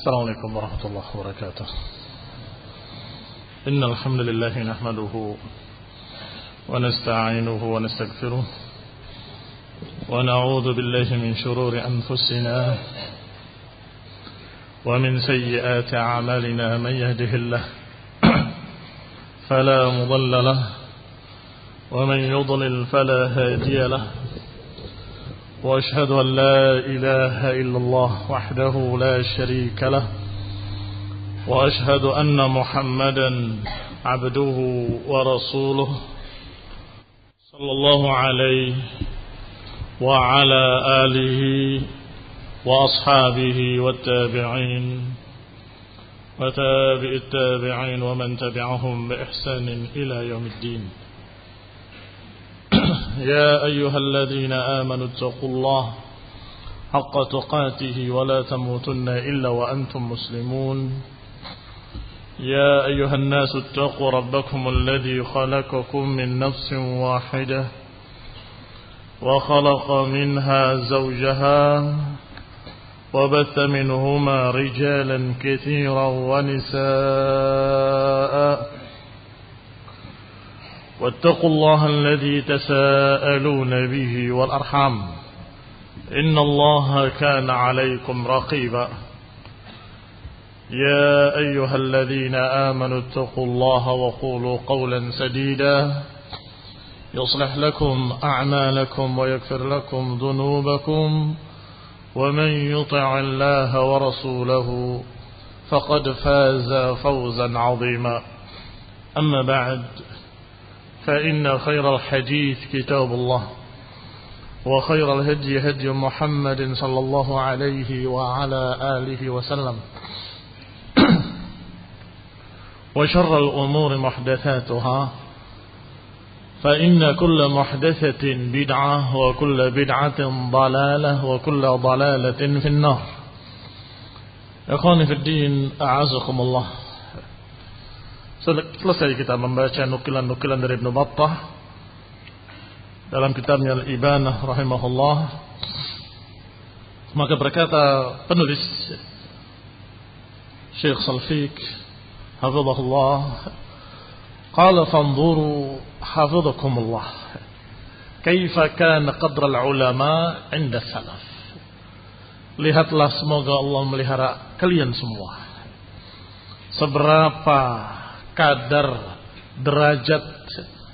السلام عليكم ورحمة الله وبركاته. إن الحمد لله نحمده ونستعينه ونستغفره ونعوذ بالله من شرور أنفسنا ومن سيئات أعمالنا. من يهده الله فلا مضل له ومن يضلل فلا هادي له، وأشهد أن لا إله إلا الله وحده لا شريك له، وأشهد أن محمدا عبده ورسوله صلى الله عليه وعلى آله وأصحابه والتابعين وتابع التابعين ومن تبعهم بإحسان إلى يوم الدين. يا أيها الذين آمنوا اتقوا الله حق تقاته ولا تموتن إلا وأنتم مسلمون. يا أيها الناس اتقوا ربكم الذي خلقكم من نفس واحدة وخلق منها زوجها وبث منهما رجالا كثيرا ونساء، واتقوا الله الذي تساءلون به والأرحام إن الله كان عليكم رقيبا. يا أيها الذين آمنوا اتقوا الله وقولوا قولا سديدا يصلح لكم أعمالكم ويغفر لكم ذنوبكم، ومن يطع الله ورسوله فقد فاز فوزا عظيما. أما بعد، فإن خير الحديث كتاب الله، وخير الهدي هدي محمد صلى الله عليه وعلى آله وسلم، وشر الأمور محدثاتها، فإن كل محدثة بدعة وكل بدعة ضلالة وكل ضلالة في النار. Ikhwani fi din, a'azakumullah. Selesai kita membaca nukilan-nukilan dari Ibnu Battah dalam kitabnya Al-Ibanah rahimahullah. Maka berkata penulis Syekh Salfiq hafizahullah, qala fanzuru hafizakumullah kaifa kana qadra al-ulama 'inda salaf. Lihatlah, semoga Allah melihara kalian semua, seberapa kadar derajat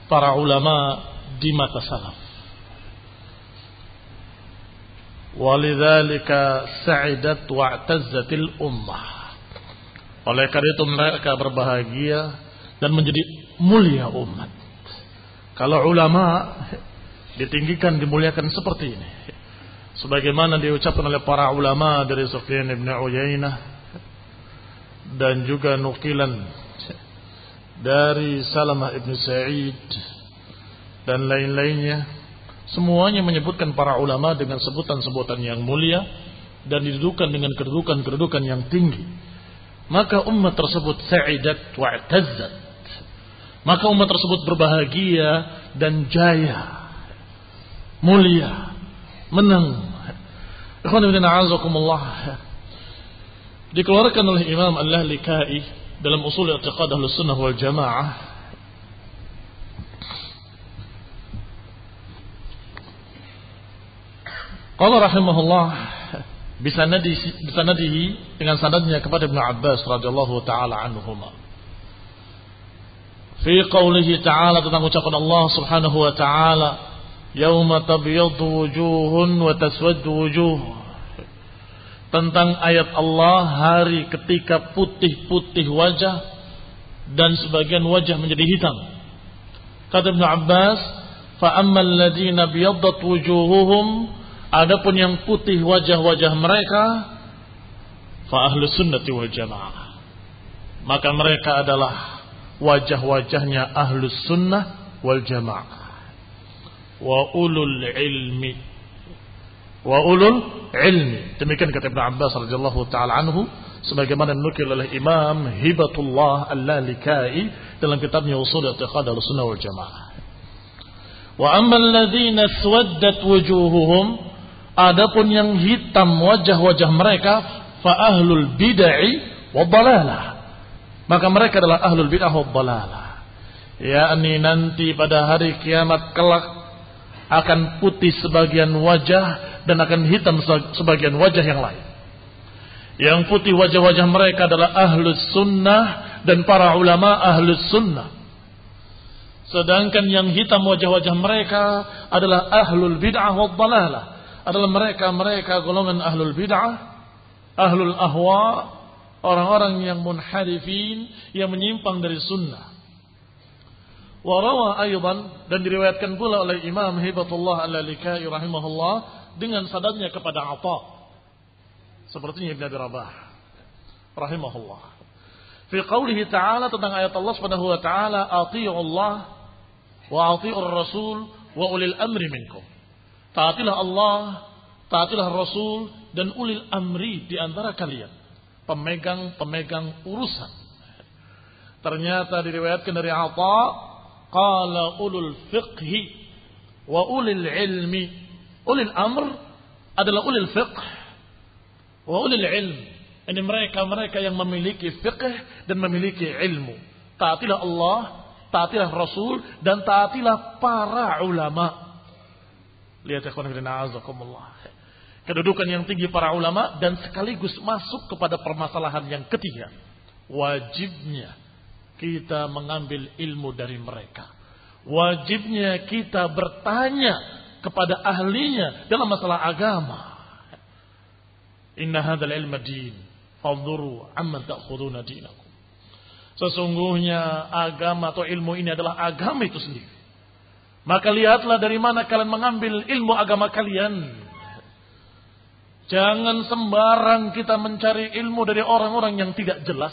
para ulama di mata salaf. Walidzalika sa'idat wa'tazzatil ummah. Oleh karena itu mereka berbahagia dan menjadi mulia umat. Kalau ulama ditinggikan, dimuliakan seperti ini, sebagaimana diucapkan oleh para ulama dari Sufyan ibn Uyainah dan juga nukilan dari Salamah ibn Sa'id dan lain-lainnya, semuanya menyebutkan para ulama dengan sebutan-sebutan yang mulia dan didudukan dengan kedudukan-kedudukan yang tinggi. Maka umat tersebut sa'idat wa'tazzat, maka umat tersebut berbahagia dan jaya, mulia, menang. Dikeluarkan oleh Imam Al-Lalikai dalam usul i'tiqad Ahlus Sunnah wal Jamaah, qala rahimahullah bisanadihi, dengan sanadnya kepada Ibnu Abbas radhiyallahu taala anhuma, fi qoulihi ta'ala, tentang ucapan Allah subhanahu wa ta'ala, yauma tabyaddu wujuhun wa taswaddu wujuh, tentang ayat Allah hari ketika putih-putih wajah dan sebagian wajah menjadi hitam. Kata Ibnu Abbas, fa ammal ladzina biyaddat wujuhuhum, adapun yang putih wajah-wajah mereka, fa ahlus sunnati wal jamaah, maka mereka adalah wajah-wajahnya ahlus sunnah wal jamaah. Wa ulul ilmi, demikian kata Ibnu Abbas radhiyallahu taala anhu, sebagaimana dinukil oleh Imam Hibatullah Al-Lalikai dalam kitabnya Ushul I'tiqad Ahlussunnah wal Jamaah. Wa ammal ladzina swaddat wujuhuhum, adapun yang hitam wajah-wajah mereka, fa ahlul bid'ah wad dhalalah. Maka mereka adalah ahlul bid'ah wad dhalalah. Yakni nanti pada hari kiamat kelak akan putih sebagian wajah dan akan hitam sebagian wajah yang lain. Yang putih wajah-wajah mereka adalah ahlus sunnah dan para ulama ahlus sunnah. Sedangkan yang hitam wajah-wajah mereka adalah ahlul bid'ah wad dhalalah. Adalah mereka golongan ahlul bid'ah, ahlul ahwa, orang-orang yang munharifin, yang menyimpang dari sunnah. Warawa aydan, dan diriwayatkan pula oleh Imam Hibatullah Al-Lalikai rahimahullah dengan sanadnya kepada Atha, sepertinya Ibn Abi Rabah rahimahullah. Fi qoulihi ta'ala, tentang ayat Allah Subhanahu wa ta'ala, atii'u Allah wa atii'ur Rasul wa ulil amri minkum. Taatilah Allah, taatilah Rasul dan ulil amri di antara kalian, pemegang urusan. Ternyata diriwayatkan dari Atha, qala ulul fiqhi wa ulil ilmi. Ulil amr adalah ulil fiqh wa ulil ilm. Ini mereka yang memiliki fiqh dan memiliki ilmu. Taatilah Allah, taatilah Rasul, dan taatilah para ulama. Lihat ya kawan, kedudukan yang tinggi para ulama, dan sekaligus masuk kepada permasalahan yang ketiga. Wajibnya kita mengambil ilmu dari mereka. Wajibnya kita bertanya kepada ahlinya dalam masalah agama. Inna hadzal ilma din, fanzuru amman ta'khuduna dinakum. Sesungguhnya agama atau ilmu ini adalah agama itu sendiri. Maka lihatlah dari mana kalian mengambil ilmu agama kalian. Jangan sembarang kita mencari ilmu dari orang-orang yang tidak jelas.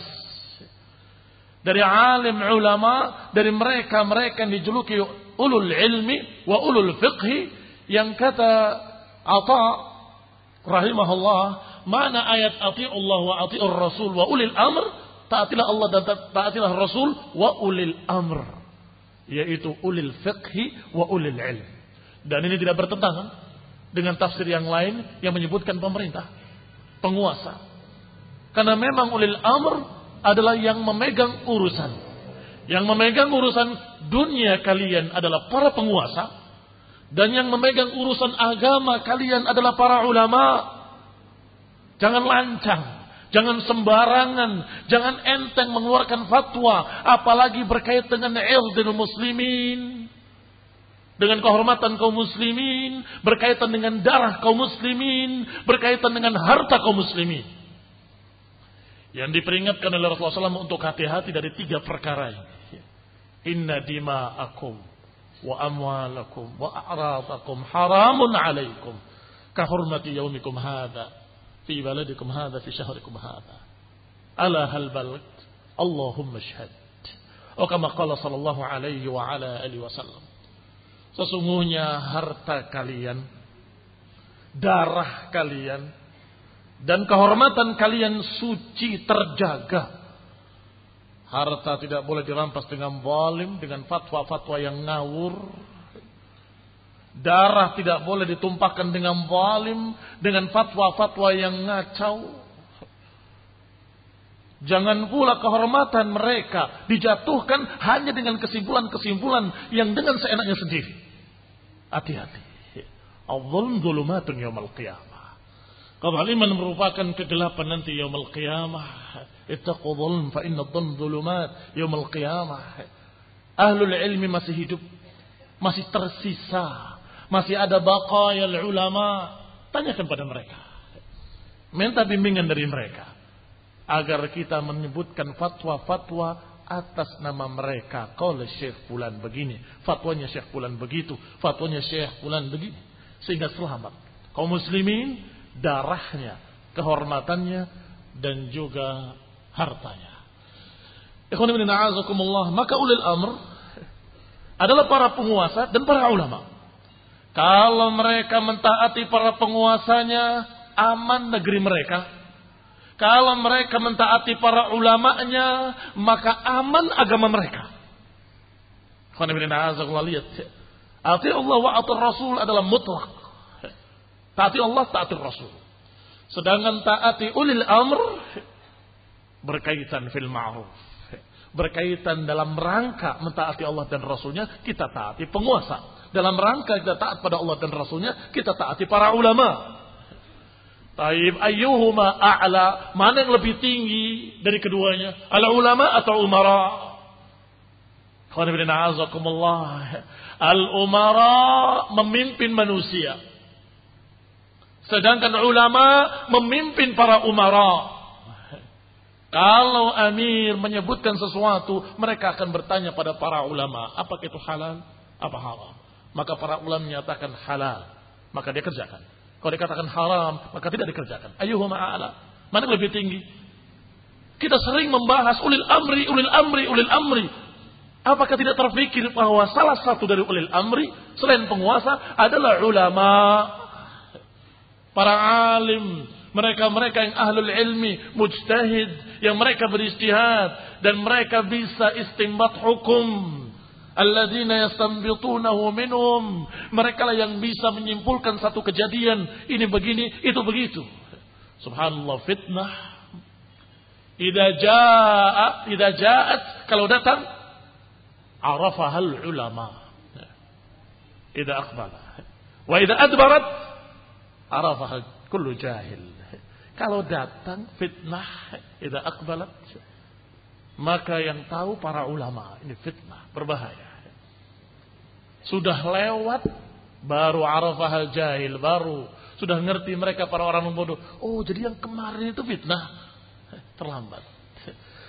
Dari alim ulama, dari mereka yang dijuluki ulul ilmi wa ulul fiqhi, yang kata Atha rahimahullah, mana ayat ati'ullah wa ati'ur Rasul wa ulil amr, taatilah Allah dan taatilah Rasul wa ulil amr, yaitu ulil fiqhi wa ulil ilm. Dan ini tidak bertentangan dengan tafsir yang lain yang menyebutkan pemerintah, penguasa. Karena memang ulil amr adalah yang memegang urusan. Yang memegang urusan dunia kalian adalah para penguasa, dan yang memegang urusan agama kalian adalah para ulama. Jangan lancang, jangan sembarangan, jangan enteng mengeluarkan fatwa, apalagi berkaitan dengan irdil muslimin, dengan kehormatan kaum muslimin, berkaitan dengan darah kaum muslimin, berkaitan dengan harta kaum muslimin. Yang diperingatkan oleh Rasulullah SAW untuk hati-hati dari 3 perkara ini. Inna dima'akum wa amwalakum wa a'radakum haramun alaikum kahurmati yaumikum hadha fi baladikum hadha fi syahrikum hadha. Ala hal balagt Allahumma syahad. Oh, kama qala sallallahu alaihi wa ala alihi wasallam. Sesungguhnya harta kalian, darah kalian, dan kehormatan kalian suci, terjaga. Harta tidak boleh dirampas dengan zalim, dengan fatwa-fatwa yang ngawur. Darah tidak boleh ditumpahkan dengan zalim, dengan fatwa-fatwa yang ngacau. Jangan pula kehormatan mereka dijatuhkan hanya dengan kesimpulan-kesimpulan yang dengan seenaknya sendiri. Hati-hati. Adh-dhulm dhulumatun yaumil qiyamah. Kezaliman merupakan kegelapan nanti yaumul qiyamah. Ittaqu dhulm fa inna dhulm dhulumat yaumul qiyamah. Ahlul ilmi masih hidup, masih tersisa, masih ada baqayal ulama. Tanyakan pada mereka, minta bimbingan dari mereka, agar kita menyebutkan fatwa-fatwa atas nama mereka. Qala Syekh fulan begini, fatwanya Syekh fulan begitu, fatwanya Syekh fulan begini, sehingga selamat kaum muslimin, darahnya, kehormatannya, dan juga hartanya. Ikhwan fillah a'azakumullah. Maka ulil amr adalah para penguasa dan para ulama. Kalau mereka mentaati para penguasanya, aman negeri mereka. Kalau mereka mentaati para ulamanya, maka aman agama mereka. Ikhwan fillah a'azakumullah, lihat, ati Allah wa ati Rasul adalah mutlak. Taati Allah, taati Rasul. Sedangkan taati ulil amr berkaitan fil ma'ruf. Berkaitan dalam rangka mentaati Allah dan Rasulnya, kita taati penguasa. Dalam rangka kita taat pada Allah dan Rasulnya, kita taati para ulama. Taib ayyuhuma a'la, mana yang lebih tinggi dari keduanya? Al ulama atau umara? Al umara memimpin manusia, sedangkan ulama memimpin para umara. Kalau amir menyebutkan sesuatu, mereka akan bertanya pada para ulama, apakah itu halal, apa haram? Maka para ulama menyatakan halal, maka dia kerjakan. Kalau dikatakan haram, maka tidak dikerjakan. Ayyuhuma a'la, mana yang lebih tinggi? Kita sering membahas ulil amri. Apakah tidak terfikir bahwa salah satu dari ulil amri selain penguasa adalah ulama, para alim, mereka yang ahlul ilmi, mujtahid, yang mereka beristihad dan mereka bisa istinbat hukum. Alladzina yastanbitunahu minhum, mereka lah yang bisa menyimpulkan satu kejadian, ini begini, itu begitu. Subhanallah, fitnah idza ja'at, kalau datang arafahal ulama idza aqbala wa idza adbarat arafahal kullu jahil. Kalau datang fitnah idza aqbalat, maka yang tahu para ulama, ini fitnah berbahaya. Sudah lewat baru arafahal jahil, baru sudah ngerti mereka para orang bodoh. Oh, jadi yang kemarin itu fitnah. Terlambat.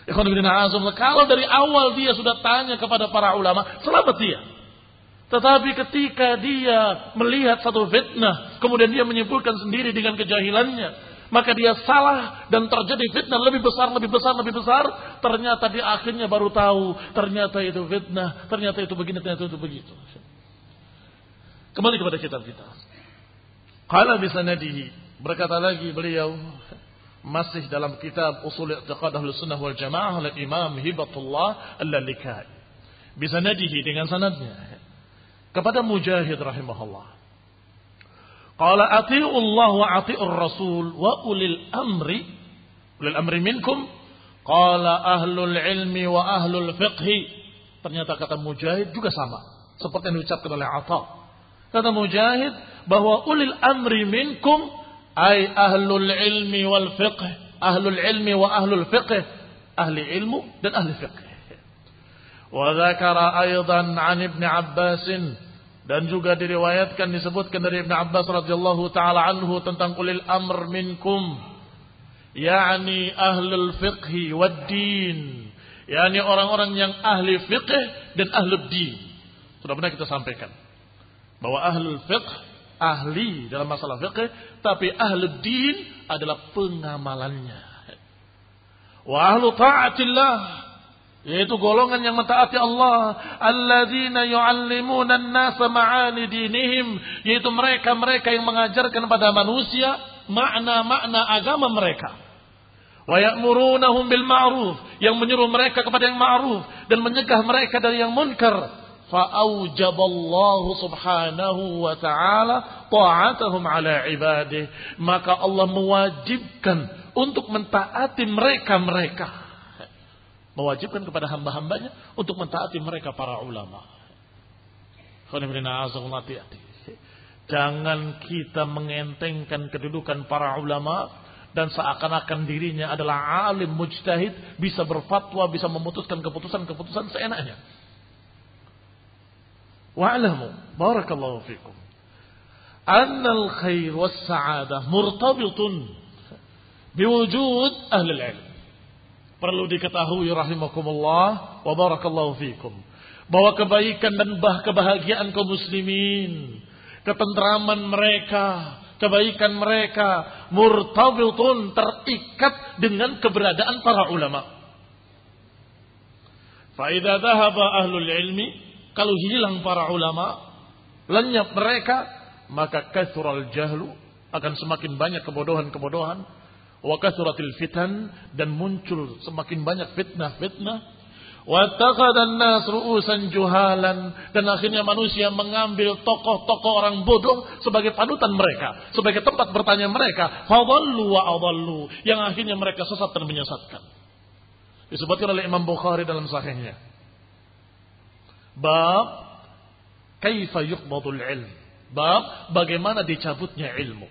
Kalau dari awal dia sudah tanya kepada para ulama, selamat dia. Tetapi ketika dia melihat satu fitnah, kemudian dia menyimpulkan sendiri dengan kejahilannya, maka dia salah dan terjadi fitnah lebih besar. Ternyata di akhirnya baru tahu, ternyata itu fitnah, ternyata itu begini, ternyata itu begitu. Kembali kepada kitab kita. Qala bisanadihi, berkata lagi beliau, masih dalam kitab Ushul I'tiqad Ahlus Sunnah wal Jamaah oleh Imam Hibatullah Al-Lalikai. Bisanadihi, dengan sanadnya kepada Mujahid rahimahullah. Qala ati'u Allah wa ati'ur Rasul wa ulil amri minkum. Qala ahlul ilmi wa ahlul fiqhi. Ternyata kata Mujahid juga sama seperti yang diucapkan oleh Atha. Kata Mujahid bahwa ulil amri minkum ay ahlul ilmi wal fiqh. Ahlul ilmi wa ahlul fiqh, ahli ilmu dan ahli fiqh. Wa dzakara aidan an Ibn Abbas, dan juga diriwayatkan, disebutkan dari Ibn Abbas radhiyallahu taala anhu tentang ulil amr minkum, yakni ahlul fiqhi wad din, yakni orang-orang yang ahli fiqh dan ahlul din. Sudah pernah kita sampaikan bahwa ahlul fiqh ahli dalam masalah fiqh, tapi ahlul din adalah pengamalannya. Wa ahlu ta'atillah, yaitu golongan yang mentaati Allah, alladzina yu'allimuna an-nasa ma'ani dinihim, yaitu mereka yang mengajarkan pada manusia makna-makna agama mereka. Wa ya'murunahum bil ma'ruf, yang menyuruh mereka kepada yang ma'ruf dan mencegah mereka dari yang munkar. Fa aujaballahu subhanahu wa ta'ala ta'atahum ala ibadih, maka Allah mewajibkan untuk mentaati mereka. Mewajibkan kepada hamba-hambanya untuk mentaati mereka para ulama. Jangan kita mengentengkan kedudukan para ulama dan seakan-akan dirinya adalah alim mujtahid, bisa berfatwa, bisa memutuskan keputusan-keputusan seenaknya. Wa'lamu barakallahu fikum annal khair was sa'adah murtabitun biwujud ahli ilm. Perlu diketahui rahimakumullah wa barakallahu fikum bahwa kebaikan dan kebahagiaan kaum muslimin, ketentraman mereka, kebaikan mereka murtabitun, terikat dengan keberadaan para ulama. Fa idza dhahaba ahlul ilmi, kalau hilang para ulama, lenyap mereka, maka kathural jahlu, akan semakin banyak kebodohan-kebodohan. Wa kathuratil fitan, dan muncul semakin banyak fitnah-fitnah. Wattakhadhan nas ru'usan juhalan, dan akhirnya manusia mengambil tokoh-tokoh orang bodoh sebagai panutan mereka, sebagai tempat bertanya mereka. Fadhallu wa adhallu, yang akhirnya mereka sesat dan menyesatkan. Disebutkan oleh Imam Bukhari dalam sahihnya. Bab kaifa yuqbadul ilm. Bab bagaimana dicabutnya ilmu.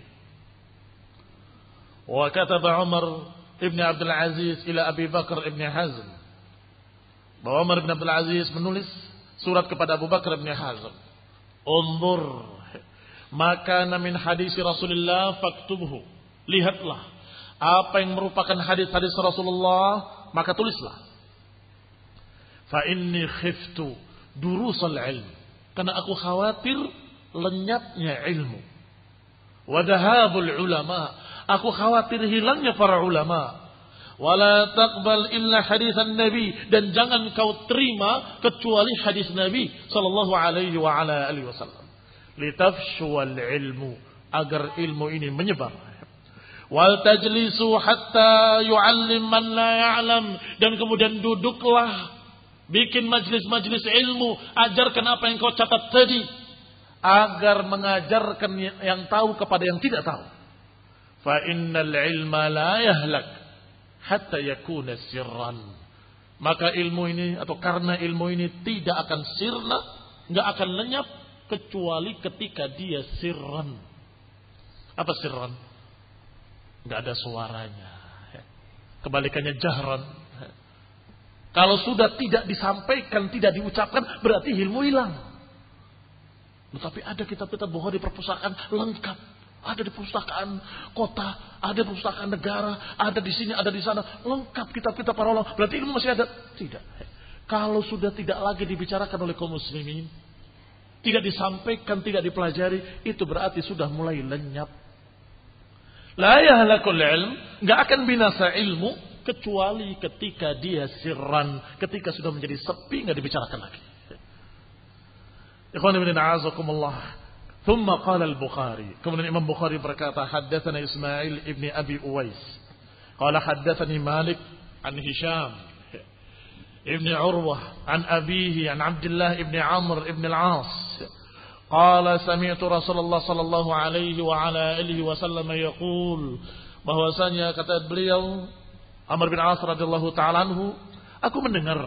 Wa kataba Umar ibn Abdul Aziz ila Abi Bakar ibn Hazm. Bahwa Umar bin Abdul Aziz menulis surat kepada Abu Bakar bin Hazm. Unzur maka min hadis Rasulullah faktubhu. Lihatlah apa yang merupakan hadis-hadis Rasulullah, maka tulislah. Fa inni khiftu durusal ilm, karena aku khawatir lenyapnya ilmu. Wa dhahabul ulama, aku khawatir hilangnya para ulama. Wala taqbal illa hadisan Nabi, dan jangan kau terima kecuali hadis Nabi sallallahu alaihi wa ala alihi wasallam. Litafshuwal ilmu, agar ilmu ini menyebar. Wal tajlisu hatta yu'allim man la ya'lam, dan kemudian duduklah bikin majlis-majlis ilmu, ajarkan apa yang kau catat tadi, agar mengajarkan yang tahu kepada yang tidak tahu. Fa innal ilma la yahlak hatta yakuna sirran. Maka ilmu ini, atau karena ilmu ini tidak akan sirna, enggak akan lenyap kecuali ketika dia sirran. Apa sirran? Enggak ada suaranya. Kebalikannya jahran. Kalau sudah tidak disampaikan, tidak diucapkan, berarti ilmu hilang. Tetapi ada kitab-kitab Bukhari di perpustakaan lengkap. Ada di perpustakaan kota, ada di perpustakaan negara, ada di sini, ada di sana. Lengkap kitab-kitab para ulama. Berarti ilmu masih ada? Tidak. Kalau sudah tidak lagi dibicarakan oleh kaum muslimin, tidak disampaikan, tidak dipelajari, itu berarti sudah mulai lenyap. La yahlakul ilm, enggak akan binasa ilmu kecuali ketika dia sirran, ketika sudah menjadi sepi, enggak dibicarakan lagi. Ikhwan fillah, a'azakumullah. ثم قال البخاري, kemudian Imam Bukhari berkata, حدثنا إسماعيل ابن أبي أويس قال حدثني مالك عن هشام ابن عروة عن أبيه عن عبد الله ابن عمرو ابن العاص قال سمعت رسول الله صلى الله عليه وعلى آله وسلم يقول, bahwasanya kata beliau Amr bin As radhiyallahu ta'ala anhu, aku mendengar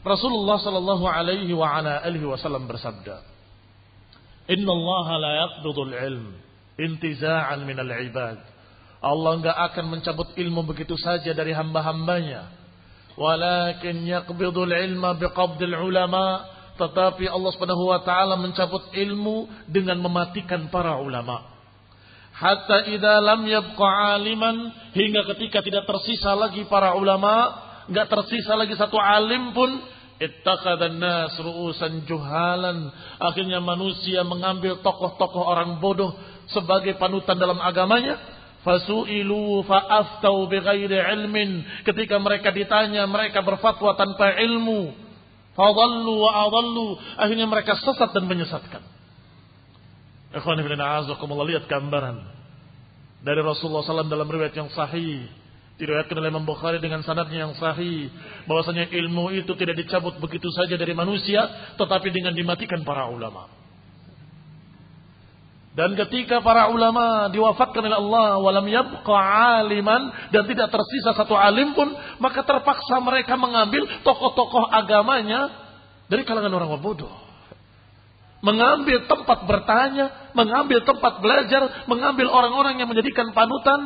Rasulullah sallallahu alaihi wa ala alihi wasallam bersabda, Inna Allah la yaqbidul ilm intiza'an minal ibad. Allah enggak akan mencabut ilmu begitu saja dari hamba-hambanya. Walakin yaqbidul ilma biqabdil ulama. Tetapi Allah Subhanahu wa taala mencabut ilmu dengan mematikan para ulama. Hatta idza lam yabqa aliman, hingga ketika tidak tersisa lagi para ulama, enggak tersisa lagi satu alim pun, ittakhadhan nas ru'usan juhalan, akhirnya manusia mengambil tokoh-tokoh orang bodoh sebagai panutan dalam agamanya. Fasu'ilu fa'aftau bighairi ilmin, ketika mereka ditanya mereka berfatwa tanpa ilmu. Fadhallu wa adhallu, akhirnya mereka sesat dan menyesatkan. Ikhwan fillah, a'azakumullah, lihat gambaran dari Rasulullah SAW dalam riwayat yang sahih, diriwayatkan oleh Imam Bukhari dengan sanadnya yang sahih, bahwasanya ilmu itu tidak dicabut begitu saja dari manusia, tetapi dengan dimatikan para ulama. Dan ketika para ulama diwafatkan oleh Allah, walam yabqa aliman, dan tidak tersisa satu alim pun, maka terpaksa mereka mengambil tokoh-tokoh agamanya dari kalangan orang bodoh. Mengambil tempat bertanya, mengambil tempat belajar, mengambil orang-orang yang menjadikan panutan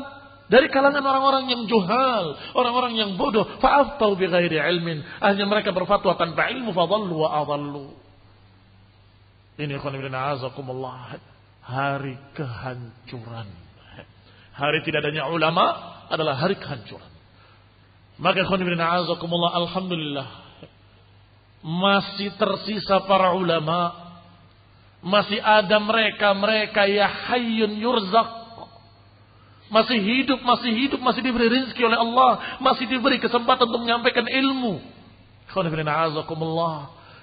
dari kalangan orang-orang yang juhal, orang-orang yang bodoh. Fa'aftau bighairi ilmin, akhirnya mereka berfatwa tanpa ilmu. Fadhallu wa adhallu. Ini ikhwan fillah, a'azakumullah, hari kehancuran. Hari tidak adanya ulama adalah hari kehancuran. Maka ikhwan fillah, a'azakumullah, alhamdulillah, masih tersisa para ulama. Masih ada mereka ya hayyun yurzaq, masih hidup, masih diberi rezeki oleh Allah, masih diberi kesempatan untuk menyampaikan ilmu.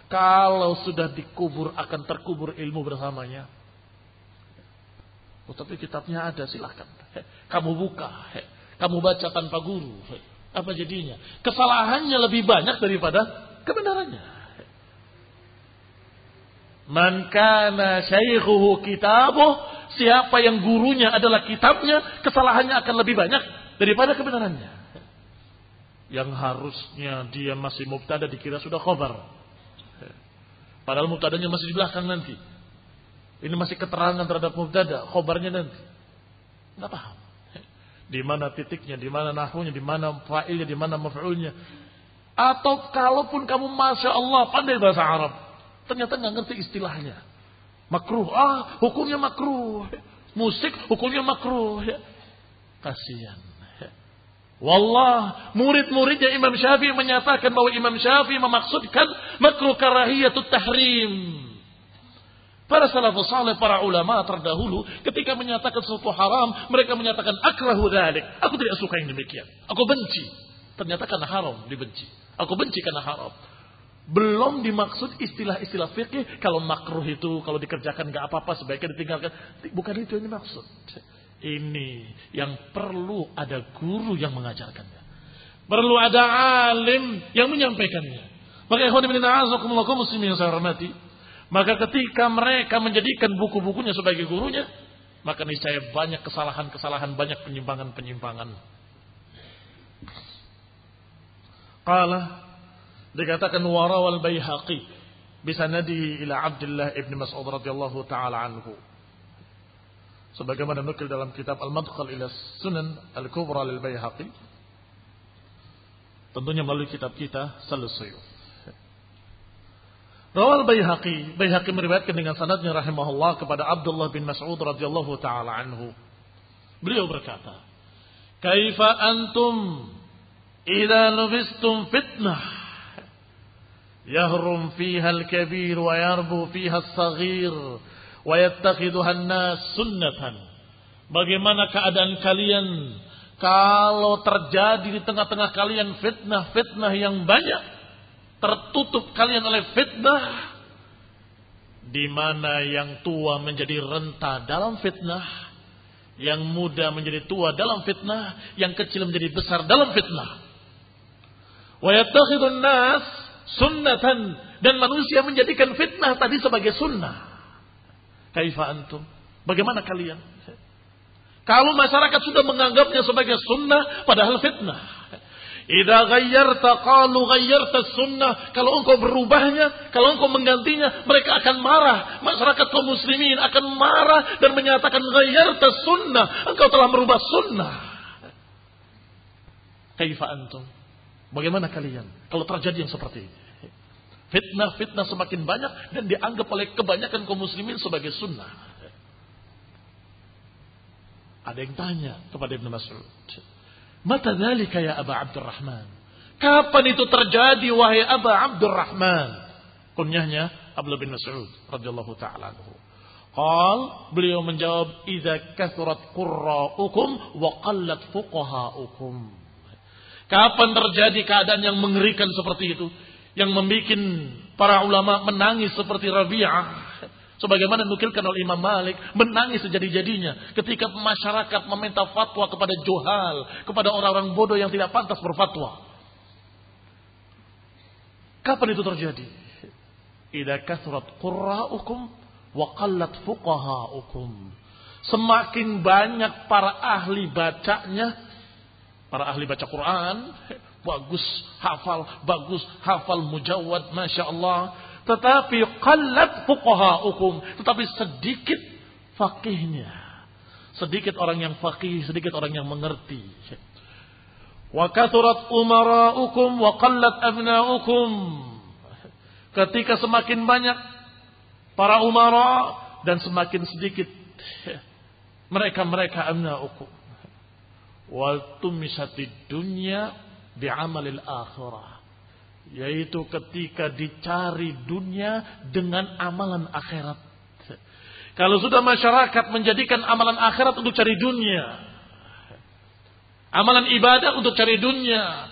Kalau sudah dikubur, akan terkubur ilmu bersamanya. Tapi kitabnya ada, silahkan. Kamu buka, kamu baca tanpa guru. Apa jadinya? Kesalahannya lebih banyak daripada kebenarannya. Man kana syaikhuhu kitabuh, siapa yang gurunya adalah kitabnya, kesalahannya akan lebih banyak daripada kebenarannya. Yang harusnya dia masih mubtada dikira sudah khabar. Padahal mubtadanya masih di belakang nanti. Ini masih keterangan terhadap mubtada, khabarnya nanti. Enggak paham. Di mana titiknya, di mana nahwunya, di mana fa'ilnya, di mana maf'ulnya. Atau kalaupun kamu Masya Allah pandai bahasa Arab, ternyata nggak ngerti istilahnya. Makruh, hukumnya makruh. Musik hukumnya makruh. Kasihan. Wallah, murid-muridnya Imam Syafi'i menyatakan bahwa Imam Syafi'i memaksudkan makruh karahiyatut tahrim. Para salafus saleh, para ulama terdahulu ketika menyatakan sesuatu haram, mereka menyatakan akrahu dzalik. Aku tidak suka yang demikian. Aku benci. Ternyata karena haram dibenci. Aku benci karena haram. Belum dimaksud istilah-istilah fikih. Kalau makruh itu kalau dikerjakan enggak apa-apa, sebaiknya ditinggalkan. Bukan itu yang dimaksud. Ini yang perlu ada guru yang mengajarkannya. Perlu ada alim yang menyampaikannya. Maka ikhwan fillah a'azakumullah kaum muslimin yang saya hormati, maka ketika mereka menjadikan buku-bukunya sebagai gurunya, maka niscaya banyak kesalahan-kesalahan, banyak penyimpangan-penyimpangan. Qala, dikatakan warawal Baihaqi bisanadihi ila Abdullah ibn Mas'ud radhiyallahu taala anhu. Sebagaimana nukil dalam kitab Al-Madkhal ila Sunan Al-Kubra lil Baihaqi. Tentunya melalui kitab kita Salus Suyuf. Rawal Baihaqi meriwayatkan dengan sanadnya rahimahullah kepada Abdullah bin Mas'ud radhiyallahu taala anhu. Beliau berkata, "Kaifa antum idza lubistum fitnah yahrum fiha al-kabir wa yarbu fiha as-saghir wa yattakhidhuha an-nas sunnatan." Bagaimana keadaan kalian kalau terjadi di tengah-tengah kalian fitnah yang banyak, tertutup kalian oleh fitnah, di mana yang tua menjadi renta dalam fitnah, yang muda menjadi tua dalam fitnah, yang kecil menjadi besar dalam fitnah. Wa yattakhidun nas sunnatan, dan manusia menjadikan fitnah tadi sebagai sunnah. Kaifa antum? Bagaimana kalian? Kalau masyarakat sudah menganggapnya sebagai sunnah padahal fitnah. Idza ghayyarta qalu ghayyarta sunnah. Kalau engkau berubahnya, kalau engkau menggantinya, mereka akan marah. Masyarakat kaum muslimin akan marah dan menyatakan ghayyarta sunnah. Engkau telah merubah sunnah. Kaifa antum? Bagaimana kalian kalau terjadi yang seperti ini? Fitnah semakin banyak dan dianggap oleh kebanyakan kaum muslimin sebagai sunnah. Ada yang tanya kepada Ibn Mas'ud, "Mata dzalika ya Aba Abdurrahman?" Kapan itu terjadi wahai Aba Abdurrahman? Kunyahnya Abdullah bin Mas'ud radhiyallahu taala anhu. Beliau menjawab, "Idza kathurat qurra'ukum wa qallat fuqaha'ukum." Kapan terjadi keadaan yang mengerikan seperti itu, yang membuat para ulama menangis seperti Rabi'ah, sebagaimana nukilkan oleh Imam Malik, menangis sejadi-jadinya ketika masyarakat meminta fatwa kepada juhal, kepada orang-orang bodoh yang tidak pantas berfatwa. Kapan itu terjadi? Idza kathurat qurra'ukum wa qallat fuqaha'ukum. Semakin banyak para ahli bacanya, para ahli baca Quran, bagus hafal mujawwad, Masya Allah. Tetapi qallat fuqaha'ukum, tetapi sedikit faqihnya. Sedikit orang yang faqih, sedikit orang yang mengerti. Wa kathurat umara'ukum wa qallat abna'ukum. Ketika semakin banyak para umara dan semakin sedikit mereka abna'ukum. Wa tumisatid dunya bi'amalil akhirah, yaitu ketika dicari dunia dengan amalan akhirat. Kalau sudah masyarakat menjadikan amalan akhirat untuk cari dunia, amalan ibadah untuk cari dunia,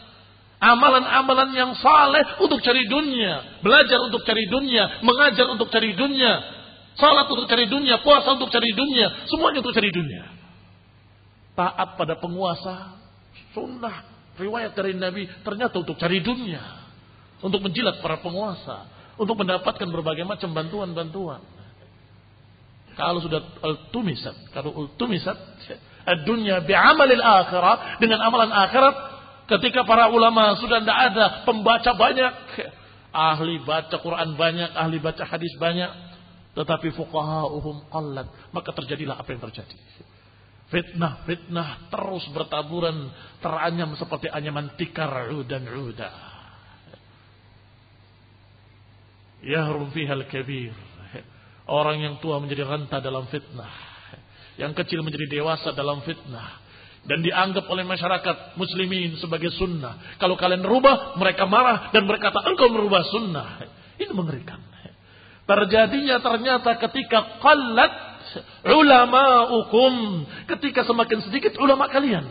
amalan-amalan yang saleh untuk cari dunia, belajar untuk cari dunia, mengajar untuk cari dunia, salat untuk cari dunia, puasa untuk cari dunia, semuanya untuk cari dunia. Taat pada penguasa, sunnah, riwayat dari Nabi, ternyata untuk cari dunia. untuk menjilat para penguasa, untuk mendapatkan berbagai macam bantuan-bantuan. Kalau sudah ultumisat ad-dunya bi'amalil akhirah, dengan amalan akhirat, ketika para ulama sudah tidak ada, pembaca banyak, ahli baca Quran banyak, ahli baca hadis banyak, tetapi fuqaha'uhum qallat, maka terjadilah apa yang terjadi. Fitnah terus bertaburan, teranyam seperti anyaman tikar udan uda. Yahrum fihal kabir. Orang yang tua menjadi renta dalam fitnah, yang kecil menjadi dewasa dalam fitnah, dan dianggap oleh masyarakat muslimin sebagai sunnah. Kalau kalian rubah, mereka marah dan berkata engkau merubah sunnah. Ini mengerikan. Terjadinya ternyata ketika qallat ulama'ukum, ketika semakin sedikit ulama kalian.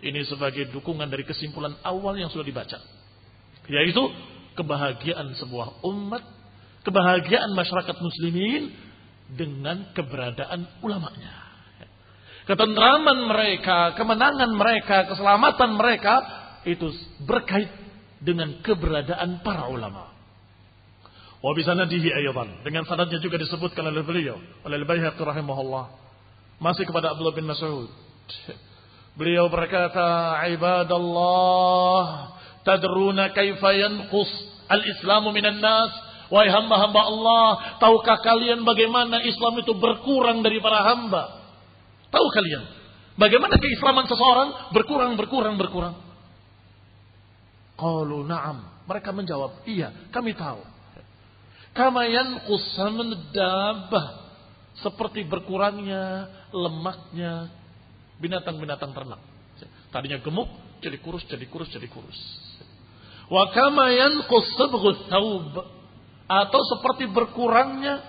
Ini sebagai dukungan dari kesimpulan awal yang sudah dibaca, yaitu kebahagiaan sebuah umat, kebahagiaan masyarakat muslimin dengan keberadaan ulamanya. Ketentraman mereka, kemenangan mereka, keselamatan mereka itu berkait dengan keberadaan para ulama. Wa bisanadihi aydan, dengan sanadnya juga disebutkan oleh beliau, oleh Al-Baihaqi rahimahullah, masih kepada Abdullah bin Mas'ud. Beliau berkata, "Ibadallah, tadruna kaifa yanqus al-islamu minan nas?" Wahai hamba-hamba Allah, tahukah kalian bagaimana Islam itu berkurang dari para hamba? Tahu kalian bagaimana keislaman seseorang berkurang? Qalu na'am. Mereka menjawab, iya, kami tahu. Kama yanqus saman dabbah, seperti berkurangnya lemaknya binatang-binatang ternak. Tadinya gemuk, jadi kurus. Wa kama yanqus sabghut thawb, atau seperti berkurangnya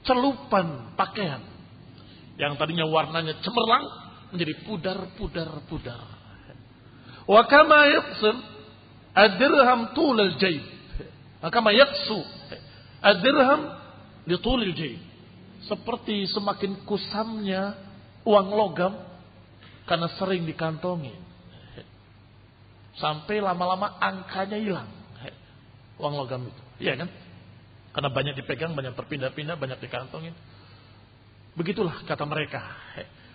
celupan pakaian yang tadinya warnanya cemerlang menjadi pudar. Wa kama yaqsam ad-dirham tul al-jayb, wa kama yaqsu ad-dirham li tul al-jayb, seperti semakin kusamnya uang logam karena sering dikantongi, sampai lama-lama angkanya hilang uang logam itu, iya kan? Karena banyak dipegang, banyak berpindah-pindah, banyak dikantongin. Begitulah kata mereka.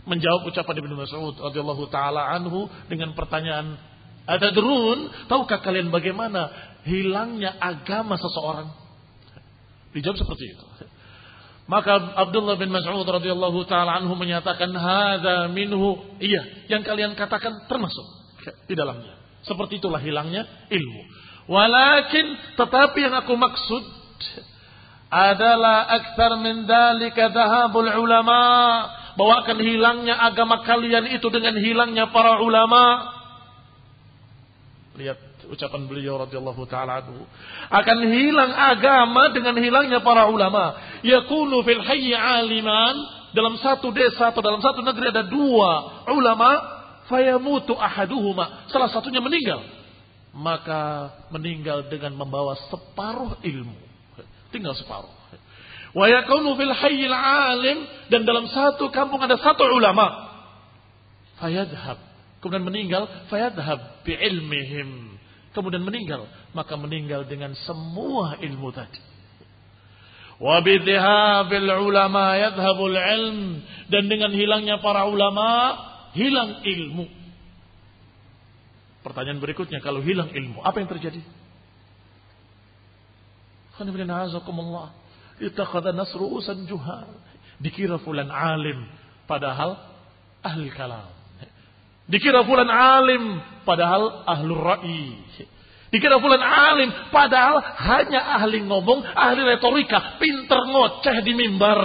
Menjawab ucapan Ibnu Mas'ud radhiyallahu taala anhu dengan pertanyaan, "Atadrun, tahukah kalian bagaimana hilangnya agama seseorang?" Dijawab seperti itu. Maka Abdullah bin Mas'ud radhiyallahu taala anhu menyatakan, "Hadza minhu." Iya, yang kalian katakan termasuk di dalamnya. Seperti itulah hilangnya ilmu. Walakin, tetapi yang aku maksud adalah aktsar min dzalika dhahabul ulama, bahwa akan hilangnya agama kalian itu dengan hilangnya para ulama. Lihat ucapan beliau radhiyallahu taala anhu, akan hilang agama dengan hilangnya para ulama. Yakunu fil hayy aliman, dalam satu desa atau dalam satu negeri ada dua ulama, fayamutu ahaduhuma, salah satunya meninggal, maka meninggal dengan membawa separuh ilmu, tinggal separuh. Wa yakunu fil hayyil alim, dan dalam satu kampung ada satu ulama, fayadhhab, kemudian meninggal, fayadhhab bi ilmihim, kemudian meninggal, maka meninggal dengan semua ilmu tadi. Wa bi dhahabil ulama yadhhabul ilm, dan dengan hilangnya para ulama hilang ilmu. Pertanyaan berikutnya, kalau hilang ilmu, apa yang terjadi? Ittakhadha nas ru'usan juhal, dikira fulan alim padahal ahli kalam, dikira fulan alim padahal ahlur ra'i, dikira fulan alim padahal hanya ahli ngomong, ahli retorika, pinter ngoceh di mimbar,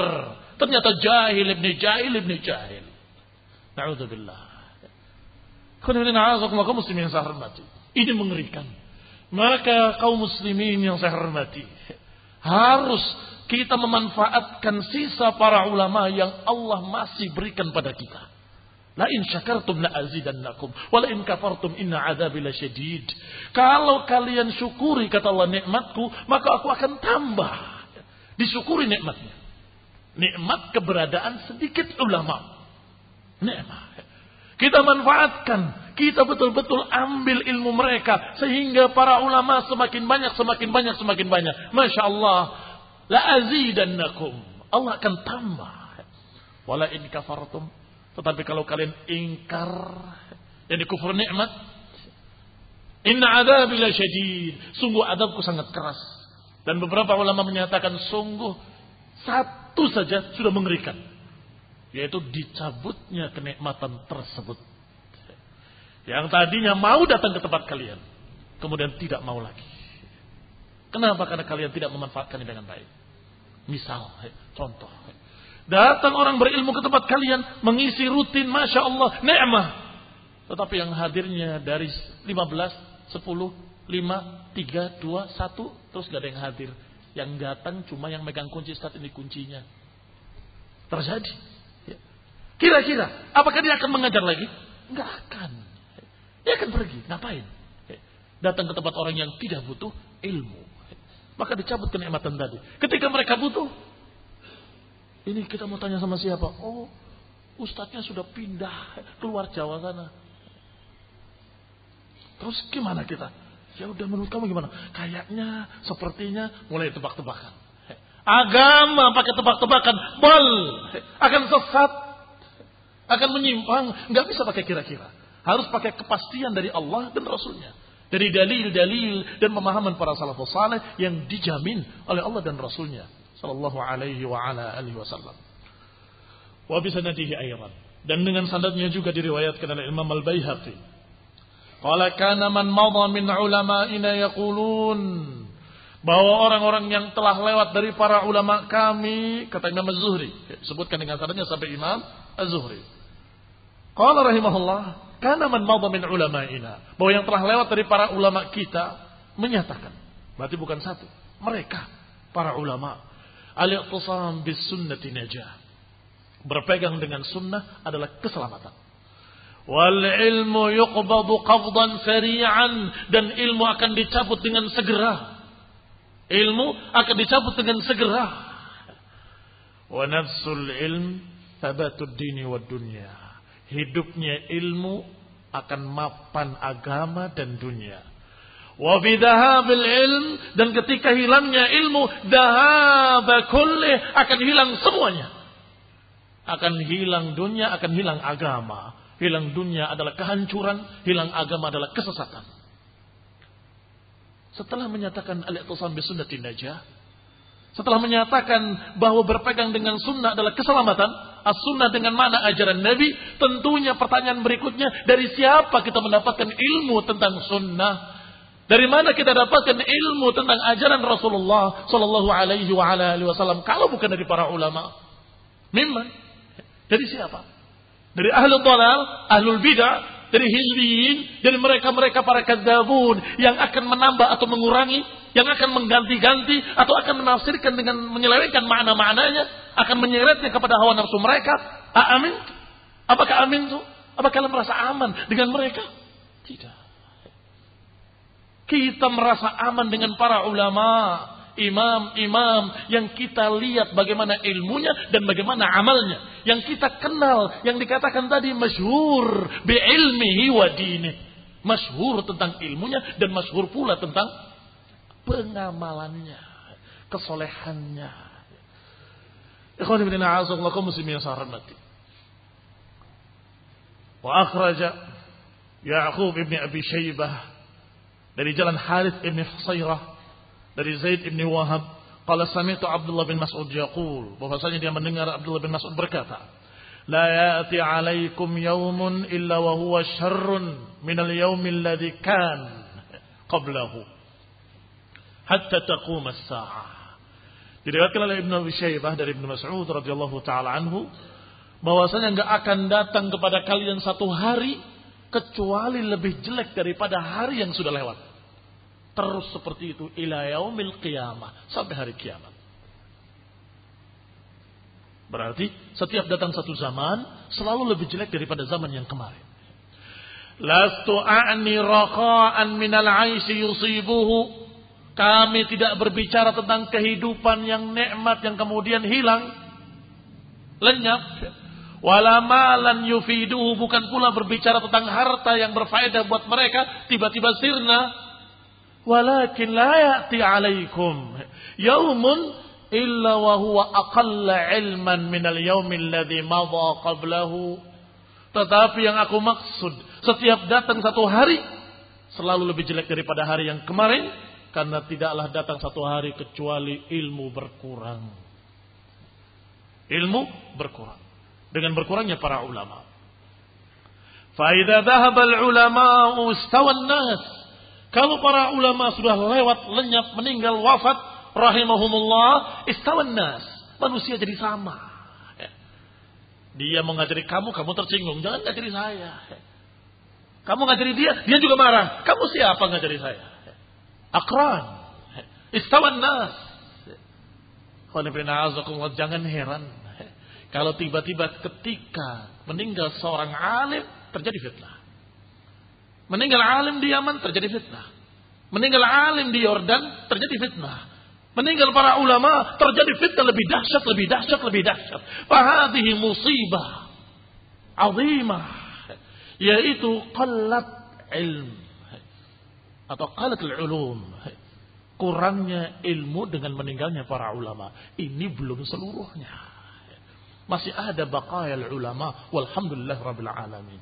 ternyata jahil ibni jahil. Na'udzubillah. Kaum muslimin yang saya hormati, ini mengerikan. Maka kaum muslimin yang saya hormati, harus kita memanfaatkan sisa para ulama yang Allah masih berikan pada kita. La in syakartum la azidannakum wa la in kafartum inna adzabi lasyadid. Kalau kalian syukuri, kata Allah, nikmatku, maka aku akan tambah. Disyukuri nikmatnya. Nikmat keberadaan sedikit ulama. Nikmat. Kita manfaatkan, Kita betul-betul ambil ilmu mereka. Sehingga para ulama semakin banyak. Masya Allah. La azidannakum. Allah akan tambah. Wala in kafartum. Tetapi kalau kalian ingkar. Jadi kufur nikmat. Inna adabi la syadid. Sungguh adabku sangat keras. Dan beberapa ulama menyatakan sungguh satu saja sudah mengerikan. Yaitu dicabutnya kenikmatan tersebut. Yang tadinya mau datang ke tempat kalian. Kemudian tidak mau lagi. Kenapa? Karena kalian tidak memanfaatkannya dengan baik. Misal, contoh. Datang orang berilmu ke tempat kalian. Mengisi rutin, Masya Allah, ni'mah. Tetapi yang hadirnya dari 15, 10, 5, 3, 2, 1. Terus gak ada yang hadir. Yang datang cuma yang megang kunci. Ustaz, ini kuncinya. Terjadi. Kira-kira, apakah dia akan mengajar lagi? Enggak akan. Dia akan pergi. Ngapain? Datang ke tempat orang yang tidak butuh ilmu. Maka dicabut kenikmatan tadi. Ketika mereka butuh, ini kita mau tanya sama siapa? Oh, ustadznya sudah pindah keluar Jawa sana. Terus gimana kita? Ya udah, menurut kamu gimana? Kayaknya, sepertinya, mulai tebak-tebakan. Agama pakai tebak-tebakan, akan sesat. Akan menyimpang, nggak bisa pakai kira-kira. Harus pakai kepastian dari Allah dan Rasulnya. Dari dalil-dalil dan pemahaman para salafus saleh yang dijamin oleh Allah dan Rasulnya. Sallallahu alaihi wa ala alihi wasallam. Wa bisanadihi ayran. Dan dengan sanadnya juga diriwayatkan oleh Imam Al-Baihaqi. Qala kana man madha min ulama'ina yaqulun. Bahwa orang-orang yang telah lewat dari para ulama kami, kata Imam Az-Zuhri. Sebutkan dengan sanadnya sampai Imam Az-Zuhri. Qala rahimahullah, kana man madha min ulama'ina. Bahwa yang telah lewat dari para ulama kita menyatakan, berarti bukan satu, mereka para ulama, al-i'tisam bis sunnati najah. Berpegang dengan sunnah adalah keselamatan. Wal ilmu yuqbadu qabdan sari'an, dan ilmu akan dicabut dengan segera. Ilmu akan dicabut dengan segera. Wa nafsul ilm thabatud dini wad dunya. Hidupnya ilmu akan mapan agama dan dunia. Wa bidhahabil ilm, dan ketika hilangnya ilmu, dhahaba kulli, akan hilang semuanya. Akan hilang dunia, akan hilang agama. Hilang dunia adalah kehancuran, hilang agama adalah kesesatan. Setelah menyatakan al-i'tisam bi sunnati najah, setelah menyatakan bahwa berpegang dengan sunnah adalah keselamatan, as-sunnah dengan mana ajaran Nabi, tentunya pertanyaan berikutnya, dari siapa kita mendapatkan ilmu tentang sunnah? Dari mana kita dapatkan ilmu tentang ajaran Rasulullah sallallahu alaihi wasallam kalau bukan dari para ulama? Mimman? Dari siapa? Dari ahlul dhalal, ahlul bid'ah, dari hizbiyin, dari mereka-mereka para kadzabun yang akan menambah atau mengurangi, yang akan mengganti-ganti atau akan menafsirkan dengan menyelewengkan makna-maknanya, akan menyeretnya kepada hawa nafsu mereka. Amin? Apakah amin itu? Apakah kalian merasa aman dengan mereka? Tidak. Kita merasa aman dengan para ulama, imam-imam yang kita lihat bagaimana ilmunya dan bagaimana amalnya, yang kita kenal, yang dikatakan tadi masyhur bi ilmihi wa dinihi, masyhur tentang ilmunya dan masyhur pula tentang pengamalannya, kesolehannya. Ikhwan ibn a'azakullah kaum muslimin yang saya hormati. Wa akhraja Ya'qub ibn Abi Shaybah dari jalan Harith ibn Husayrah dari Zaid ibn Wahab, qala sami'tu Abdullah bin Mas'ud yaqul, bahwasanya dia mendengar Abdullah bin Mas'ud berkata, la ya'ti 'alaikum yawmun illa wa huwa syarrun min al-yawmi alladhi kan qablahu hatta taqum as-sa'ah. Diriwayatkan oleh Ibnu Abi Syaibah dari Ibnu Mas'ud radhiyallahu taala anhu, bahwasanya enggak akan datang kepada kalian satu hari kecuali lebih jelek daripada hari yang sudah lewat. Terus seperti itu ila yaumil qiyamah, sampai hari kiamat. Berarti setiap datang satu zaman selalu lebih jelek daripada zaman yang kemarin. Lastu a'ni raqa'an minal 'aishi yusibuhu. Kami tidak berbicara tentang kehidupan yang nikmat yang kemudian hilang, lenyap. Wala malan yufiduhu, bukan pula berbicara tentang harta yang berfaedah buat mereka tiba-tiba sirna. Walakin la ya'ti 'alaikum yaumun illa wa huwa aqalla 'ilman min al-yaum alladhi madha qablahu. Tetapi yang aku maksud, setiap datang satu hari selalu lebih jelek daripada hari yang kemarin, karena tidaklah datang satu hari kecuali ilmu berkurang. Ilmu berkurang dengan berkurangnya para ulama. Fa idza dhahaba al-ulama'u istawa an-nas. Kalau para ulama sudah lewat, lenyap, meninggal, wafat, rahimahumullah, istawa an-nas. Manusia jadi sama. Dia mengajari kamu, kamu tersinggung. Jangan ngajari saya. Kamu ngajari dia, dia juga marah. Kamu siapa ngajari saya? Aqran. Istawa an-nas. Jangan heran kalau tiba-tiba ketika meninggal seorang alim terjadi fitnah. Meninggal alim di Yaman terjadi fitnah. Meninggal alim di Yordan terjadi fitnah. Meninggal para ulama terjadi fitnah lebih dahsyat, lebih dahsyat, lebih dahsyat. Fahadihi musibah azimah, yaitu qallat ilm atau qallat al-ulum. Kurangnya ilmu dengan meninggalnya para ulama. Ini belum seluruhnya. Masih ada baqaya ulama, walhamdulillah rabbil alamin.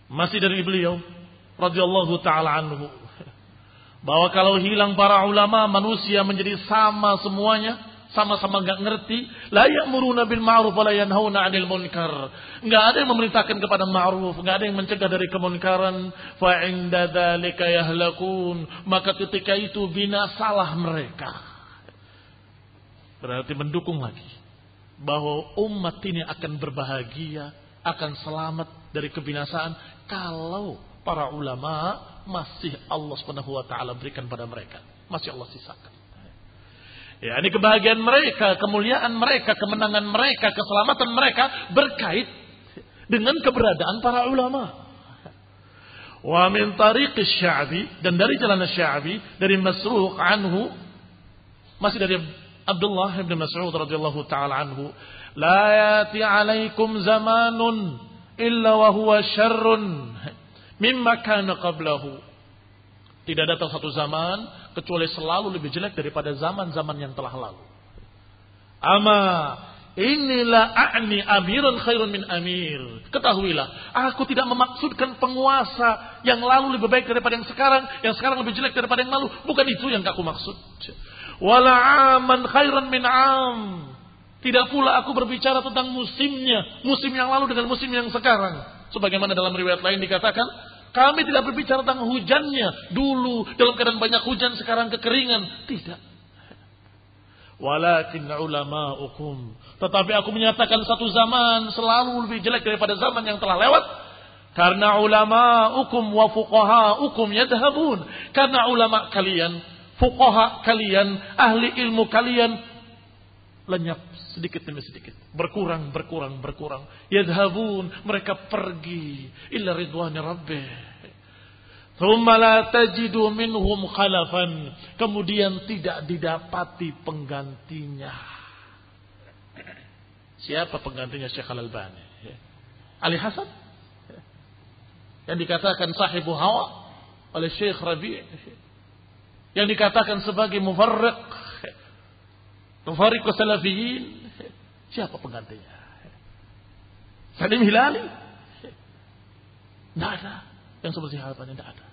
Masih dari beliau radhiyallahu taala anhu, bahwa kalau hilang para ulama, manusia menjadi sama semuanya, sama-sama enggak ngerti. La ya'muruna bil ma'ruf wa la yanhauna 'anil munkar. Enggak ada yang memerintahkan kepada ma'ruf, enggak ada yang mencegah dari kemunkaran. Fa 'inda dzalika yahlakun. Maka ketika itu binasalah mereka. Berarti mendukung lagi bahwa umat ini akan berbahagia, akan selamat dari kebinasaan kalau para ulama masih Allah Subhanahu wa taala berikan pada mereka, masih Allah sisakan. Ya, ini kebahagiaan mereka, kemuliaan mereka, kemenangan mereka, keselamatan mereka berkait dengan keberadaan para ulama. Wa min tariq asy-Sya'bi, dan dari jalan asy-Sya'bi dari Masruq anhu, masih dari Abdullah bin Mas'ud radhiyallahu taala anhu, la yati 'alaikum zamanun illa wa huwa syarrun mimma kana qablahu. Tidak datang satu zaman kecuali selalu lebih jelek daripada zaman-zaman yang telah lalu. Ama inilah a'ni amirun khairun min amir. Ketahuilah, aku tidak memaksudkan penguasa yang lalu lebih baik daripada yang sekarang lebih jelek daripada yang lalu. Bukan itu yang aku maksud. Wala aman khairan min am. Tidak pula aku berbicara tentang musimnya, musim yang lalu dengan musim yang sekarang. Sebagaimana dalam riwayat lain dikatakan, kami tidak berbicara tentang hujannya dulu dalam keadaan banyak hujan, sekarang kekeringan. Tidak. Walakin ulama'ukum, tetapi aku menyatakan satu zaman selalu lebih jelek daripada zaman yang telah lewat. Karena ulama'ukum wa fuqaha'ukum yadhabun. Karena ulama kalian, fuqaha kalian, ahli ilmu kalian lenyap sedikit demi sedikit, berkurang. Yadhabun, mereka pergi illa ridwani rabbih. Thumma la tajidu minhum khalafan, kemudian tidak didapati penggantinya. Siapa penggantinya Syekh Al-Albani? Ali Hasan, yang dikatakan sahibu hawa oleh Syekh Rabi', yang dikatakan sebagai mufarriq salafiyin. Siapa penggantinya? Salim Hilali? Tidak ada yang seperti hal ini, tidak ada.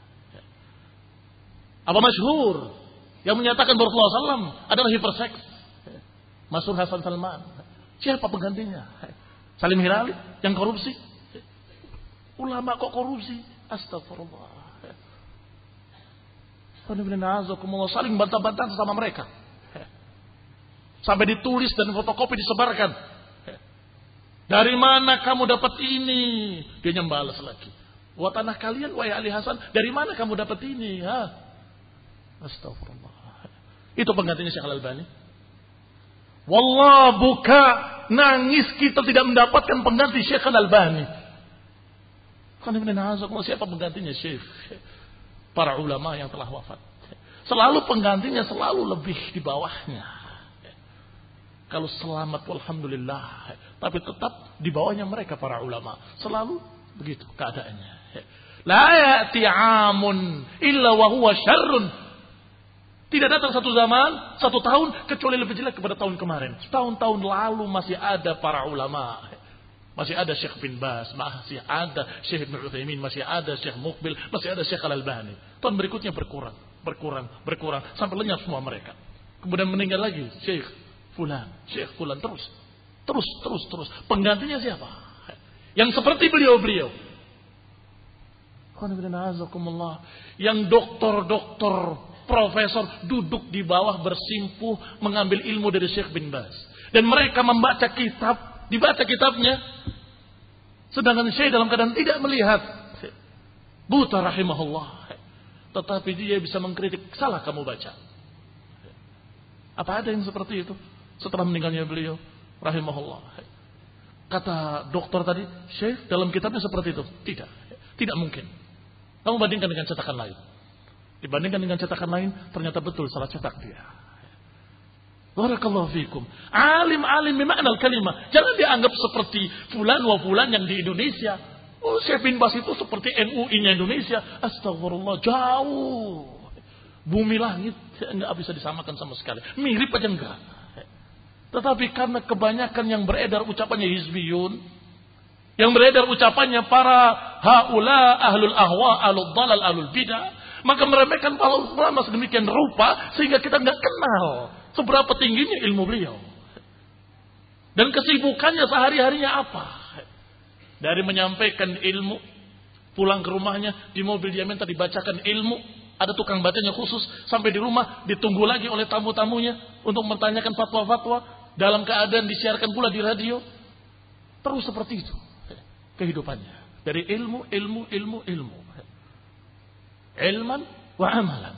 Apa masyhur yang menyatakan bahwa Rasulullah SAW adalah hiperseks? Masyhur Hasan Salman. Siapa penggantinya? Salim Hilali yang korupsi? Ulama kok korupsi? Astagfirullah. Saling bantah-bantah sama mereka. Sampai ditulis dan fotokopi disebarkan. Dari mana kamu dapat ini? Dia nyembalas lagi. Wah, tanah kalian, wahai Ali Hasan, dari mana kamu dapat ini? Astagfirullah. Itu penggantinya Syekh Al-Albani. Wallah, buka, nangis kita tidak mendapatkan pengganti Syekh Al-Albani. Siapa penggantinya Syekh? Para ulama yang telah wafat. Selalu penggantinya selalu lebih di bawahnya. Kalau selamat, alhamdulillah, tapi tetap di bawahnya mereka para ulama. Selalu begitu keadaannya. La ya'ti 'amun illa wa huwa syarrun. Tidak datang satu zaman, satu tahun kecuali lebih jelek kepada tahun kemarin. Tahun-tahun lalu masih ada para ulama. Masih ada Syekh bin Baz, masih ada Syekh Ibn Utsaimin, masih ada Syekh Muqbil, masih ada Syekh Al-Albani. Tahun berikutnya berkurang sampai lenyap semua mereka. Kemudian meninggal lagi Syekh Fulan, terus. Penggantinya siapa? Yang seperti beliau-beliau. Yang doktor, profesor duduk di bawah bersimpuh mengambil ilmu dari Syekh bin Baz. Dan mereka membaca kitab, dibaca kitabnya. Sedangkan Syekh dalam keadaan tidak melihat. Buta rahimahullah. Tetapi dia bisa mengkritik, salah kamu baca. Apa ada yang seperti itu setelah meninggalnya beliau rahimahullah? Kata dokter tadi, Syekh dalam kitabnya seperti itu. Tidak mungkin. Kamu bandingkan dengan cetakan lain. Dibandingkan dengan cetakan lain, ternyata betul salah cetak dia. Barakallahu fikum. Alim bimakna al-kalimah. Jangan dianggap seperti fulan wa fulan yang di Indonesia. Oh, Syekh bin Baz itu seperti NUI-nya Indonesia. Astagfirullah, jauh. Bumi langit enggak bisa disamakan sama sekali. Mirip aja enggak. Tetapi karena kebanyakan yang beredar ucapannya hizbiyun, yang beredar ucapannya para haula ahlul ahwa, ahlul dalal, ahlul bidah, maka meremehkan para ulama sedemikian rupa sehingga kita enggak kenal seberapa tingginya ilmu beliau. Dan kesibukannya sehari-harinya apa? Dari menyampaikan ilmu, pulang ke rumahnya, di mobil dia minta dibacakan ilmu, ada tukang bacanya khusus, sampai di rumah ditunggu lagi oleh tamu-tamunya untuk menanyakan fatwa-fatwa, dalam keadaan disiarkan pula di radio. Terus seperti itu kehidupannya. Dari ilmu. Ilman wa amalan.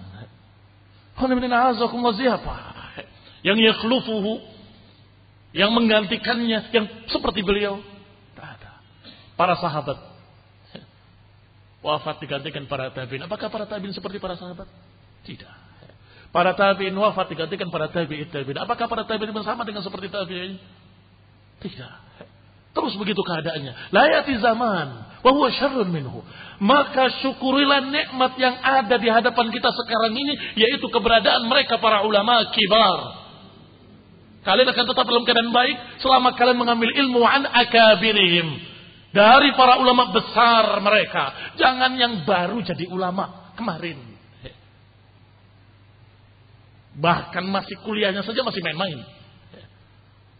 Siapa yang yakhlufuhu, yang menggantikannya, yang seperti beliau? Tak ada. Para sahabat wafat digantikan para tabi'in. Apakah para tabi'in seperti para sahabat? Tidak. Para tabi'in wafat digantikan para tabi'in. Apakah para tabi'in sama dengan seperti tabi'in? Tidak. Terus begitu keadaannya. La ya'ti zaman wa huwa syarrun minhu. Maka syukurilah nikmat yang ada di hadapan kita sekarang ini, yaitu keberadaan mereka para ulama kibar. Kalian akan tetap dalam keadaan baik selama kalian mengambil ilmu an akabirihim. Dari para ulama besar mereka. Jangan yang baru jadi ulama kemarin. Bahkan masih kuliahnya saja masih main-main.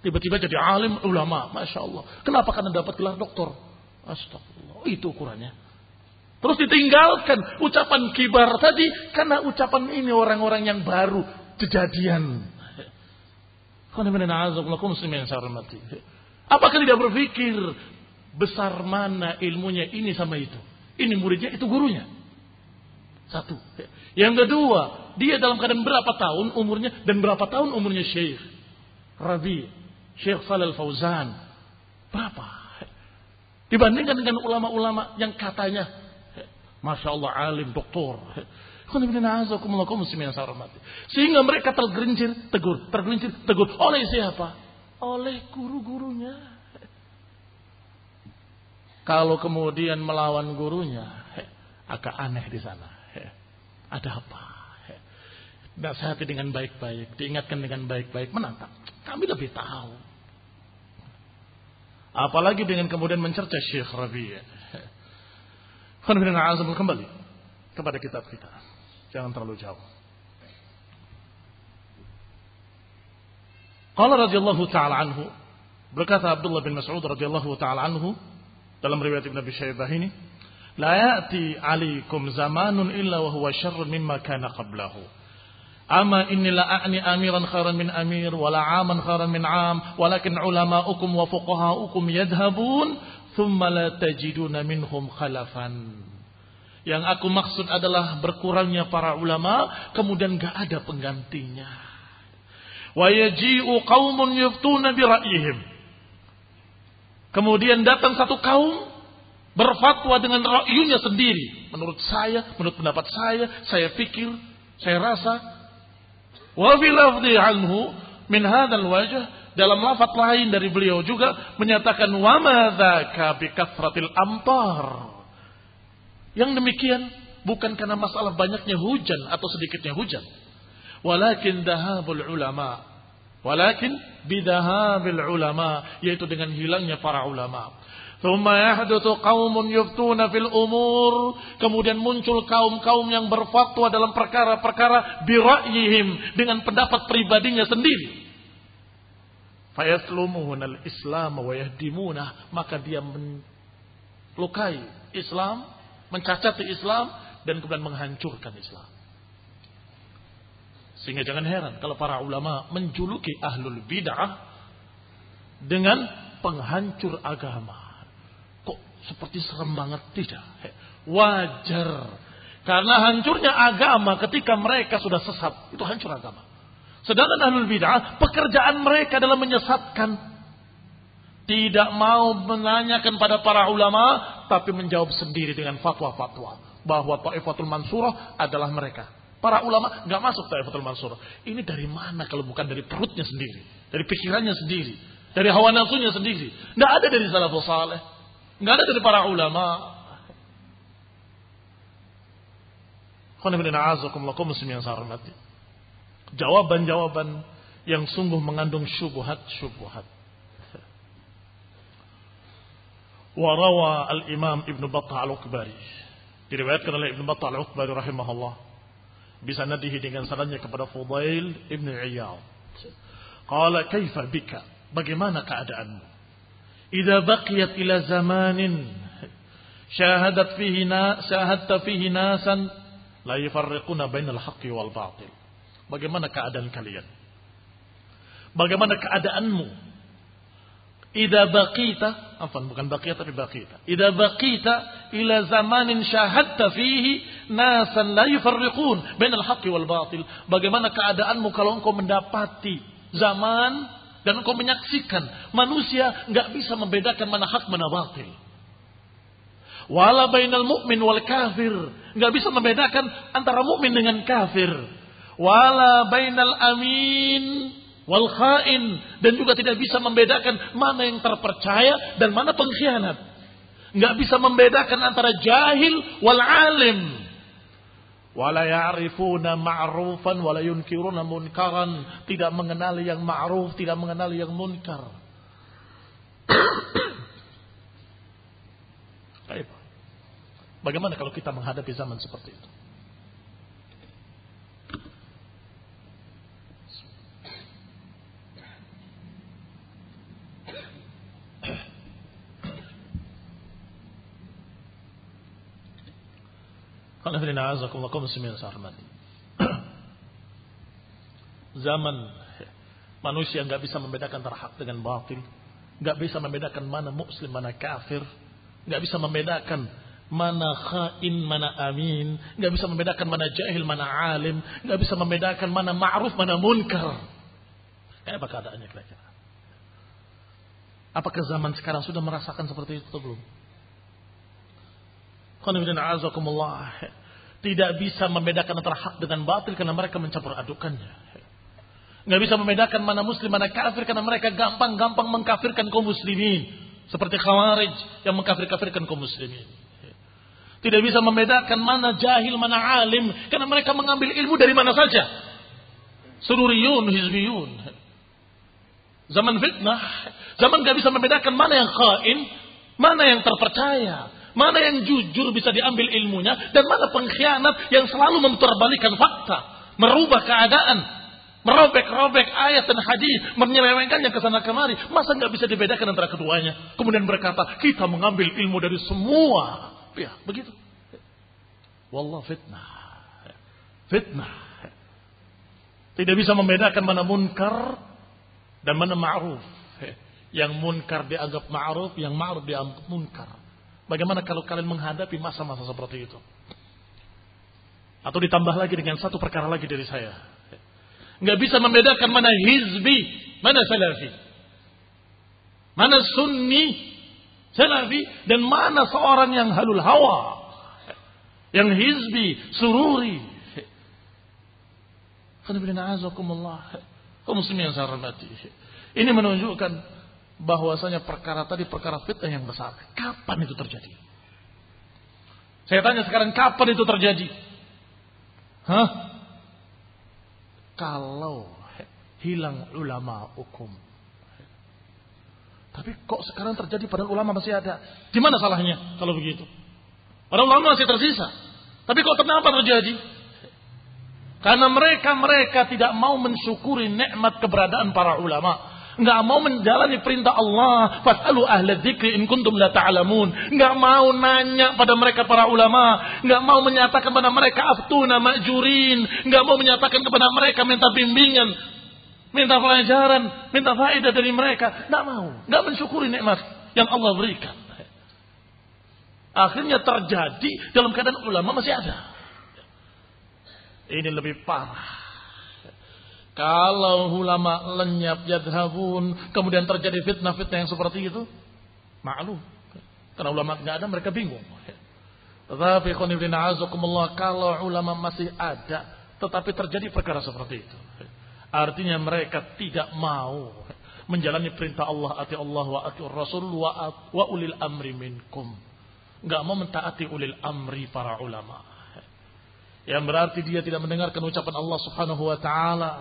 Tiba-tiba jadi alim ulama. Masya Allah. Kenapa? Karena dapat gelar doktor. Astagfirullah. Itu ukurannya. Terus ditinggalkan ucapan kibar tadi. Karena ucapan ini orang-orang yang baru. Kejadian. Apakah tidak berpikir besar mana ilmunya ini sama itu? Ini muridnya, itu gurunya. Satu. Yang kedua, dia dalam keadaan berapa tahun umurnya dan berapa tahun umurnya Syekh Rabi, Syekh Shalal Fauzan. Berapa? Dibandingkan dengan ulama-ulama yang katanya Masya Allah alim, doktor. Sehingga mereka tergelincir, tegur. Oleh siapa? Oleh guru-gurunya. Kalau kemudian melawan gurunya, agak aneh di sana. Ada apa? Nasihati dengan baik-baik, diingatkan dengan baik-baik, menantang. Kami lebih tahu. Apalagi dengan kemudian mencerca Syekh Rabi'. Kembali kepada kitab kita. Jangan terlalu jauh. Qala radhiyallahu ta'ala anhu, berkata Abdullah bin Mas'ud radhiyallahu ta'ala anhu dalam riwayat Ibn Abi Syaibah ini, la ya'ti 'alaikum zamanun illa wa huwa syarrun mimma kana qablahu. Ama inni la a'ni amiran khairan min amir wa la 'aman khairan min 'am, walakin ulama'ukum wa fuqaha'ukum yadhhabun thumma la tajiduna minhum khalafan. Yang aku maksud adalah berkurangnya para ulama, kemudian enggak ada penggantinya. Wa yaji'u qaumun yuftuna bi ra'yihim. Kemudian datang satu kaum berfatwa dengan ra'yunya sendiri. Menurut saya, menurut pendapat saya pikir, saya rasa. Wa fi lafzi anhu min hadzal wajh dalam lafaz lain dari beliau juga menyatakan wa ma dzaka bi kathratil amtar. Yang demikian bukan karena masalah banyaknya hujan atau sedikitnya hujan. Walakin dahabul ulama. Walakin bidahabil ulama, yaitu dengan hilangnya para ulama. Tsumma yahdutsu qaumun yuftuna fil umur, kemudian muncul kaum-kaum yang berfatwa dalam perkara-perkara bi ra'yihim, dengan pendapat pribadinya sendiri. Fayaslumuhunal islam wa yahdimunah, maka dia melukai Islam, mencacati Islam, dan kemudian menghancurkan Islam. Sehingga jangan heran kalau para ulama menjuluki ahlul bid'ah dengan penghancur agama. Kok seperti serem banget? Tidak. Wajar. Karena hancurnya agama ketika mereka sudah sesat, itu hancur agama. Sedangkan ahlul bid'ah, pekerjaan mereka adalah menyesatkan. Tidak mau menanyakan pada para ulama, tapi menjawab sendiri dengan fatwa-fatwa bahwa Thaifatul Mansurah adalah mereka. Para ulama nggak masuk Thaifatul Mansurah. Ini dari mana kalau bukan dari perutnya sendiri, dari pikirannya sendiri, dari hawa nafsunya sendiri. Nggak ada dari salafus saleh, nggak ada dari para ulama. Jawaban-jawaban yang sungguh mengandung syubhat-syubhat. Warawa al-Imam Ibn Battah al-Ukbari, diriwayatkan oleh Ibn Battah al-Ukbari rahimahullah, bisa nadihi dengan sanadnya kepada Fudail Ibn Iyad. Qala kaifa bika, bagaimana keadaanmu? Idza baqiyat ila zamanin syahadta fihi nasan la yufarriquna bainal haqqi wal batil. Bagaimana keadaan kalian? Bagaimana keadaanmu? Idza baqita, bukan baqiyah tapi baqita. Idza baqita ila zamanin syahadta fihi nasan la yufarriqun bainal haqqi wal batil. Bagaimana keadaanmu kalau engkau mendapati zaman dan engkau menyaksikan manusia enggak bisa membedakan mana hak mana batil. Wala bainal mu'min wal kafir, enggak bisa membedakan antara mukmin dengan kafir. Wala bainal amin wal khain, dan juga tidak bisa membedakan mana yang terpercaya dan mana pengkhianat. Enggak bisa membedakan antara jahil wal alim. Wala ya'rifuna ma'rufan wala yunkiruna munkaran, tidak mengenali yang ma'ruf, tidak mengenali yang munkar. Baik. Bagaimana kalau kita menghadapi zaman seperti itu? Zaman manusia nggak bisa membedakan antara hak dengan batil, nggak bisa membedakan mana muslim mana kafir, nggak bisa membedakan mana khain mana amin, nggak bisa membedakan mana jahil mana alim, nggak bisa membedakan mana ma'ruf mana munkar. Kayak apa keadaannya kira-kira? Apakah zaman sekarang sudah merasakan seperti itu atau belum? Tidak bisa membedakan antara hak dengan batil karena mereka mencampur adukannya. Nggak bisa membedakan mana muslim mana kafir karena mereka gampang-gampang mengkafirkan kaum muslimin, seperti Khawarij yang mengkafir-kafirkan kaum muslimin. Tidak bisa membedakan mana jahil mana alim karena mereka mengambil ilmu dari mana saja. Sururiyun, hizbiyun. Zaman fitnah, zaman nggak bisa membedakan mana yang khain, mana yang terpercaya, mana yang jujur bisa diambil ilmunya, dan mana pengkhianat yang selalu memperbalikan fakta, merubah keadaan, merobek-robek ayat dan hadis, menyelewengkannya ke sana kemari. Masa nggak bisa dibedakan antara keduanya? Kemudian berkata, kita mengambil ilmu dari semua. Ya, begitu. Wallah fitnah. Fitnah. Tidak bisa membedakan mana munkar dan mana ma'ruf. Yang munkar dianggap ma'ruf, yang ma'ruf dianggap munkar. Bagaimana kalau kalian menghadapi masa-masa seperti itu? Atau ditambah lagi dengan satu perkara lagi dari saya. Nggak bisa membedakan mana hizbi, mana salafi. Mana sunni, salafi, dan mana seorang yang halul hawa. Yang hizbi, sururi. Kaum muslimin yang saya hormati. Ini menunjukkan bahwasanya perkara tadi perkara fitnah yang besar. Kapan itu terjadi? Saya tanya sekarang, kapan itu terjadi? Kalau hilang ulama hukum. Tapi kok sekarang terjadi padahal ulama masih ada? Di mana salahnya kalau begitu? Padahal ulama masih tersisa. Tapi kok kenapa terjadi? Karena mereka tidak mau mensyukuri nikmat keberadaan para ulama. Enggak mau menjalani perintah Allah. Fas'alu ahla dzikri in kuntum la ta'lamun. Enggak mau nanya pada mereka para ulama. Enggak mau menyatakan kepada mereka aftuna ma'jurin. Enggak mau menyatakan kepada mereka minta bimbingan, minta pelajaran, minta faedah dari mereka. Enggak mau. Enggak mensyukuri nikmat yang Allah berikan. Akhirnya terjadi dalam keadaan ulama masih ada. Ini lebih parah. Kalau ulama lenyap yadhabun, kemudian terjadi fitnah-fitnah yang seperti itu, maklum. Karena ulama tidak ada, mereka bingung. Tetapi kalau ulama masih ada, tetapi terjadi perkara seperti itu, artinya mereka tidak mau menjalani perintah Allah, ati Allah wa ati Rasul wa ulil amri minkum. Enggak mau mentaati ulil amri para ulama. Yang berarti dia tidak mendengarkan ucapan Allah Subhanahu wa taala.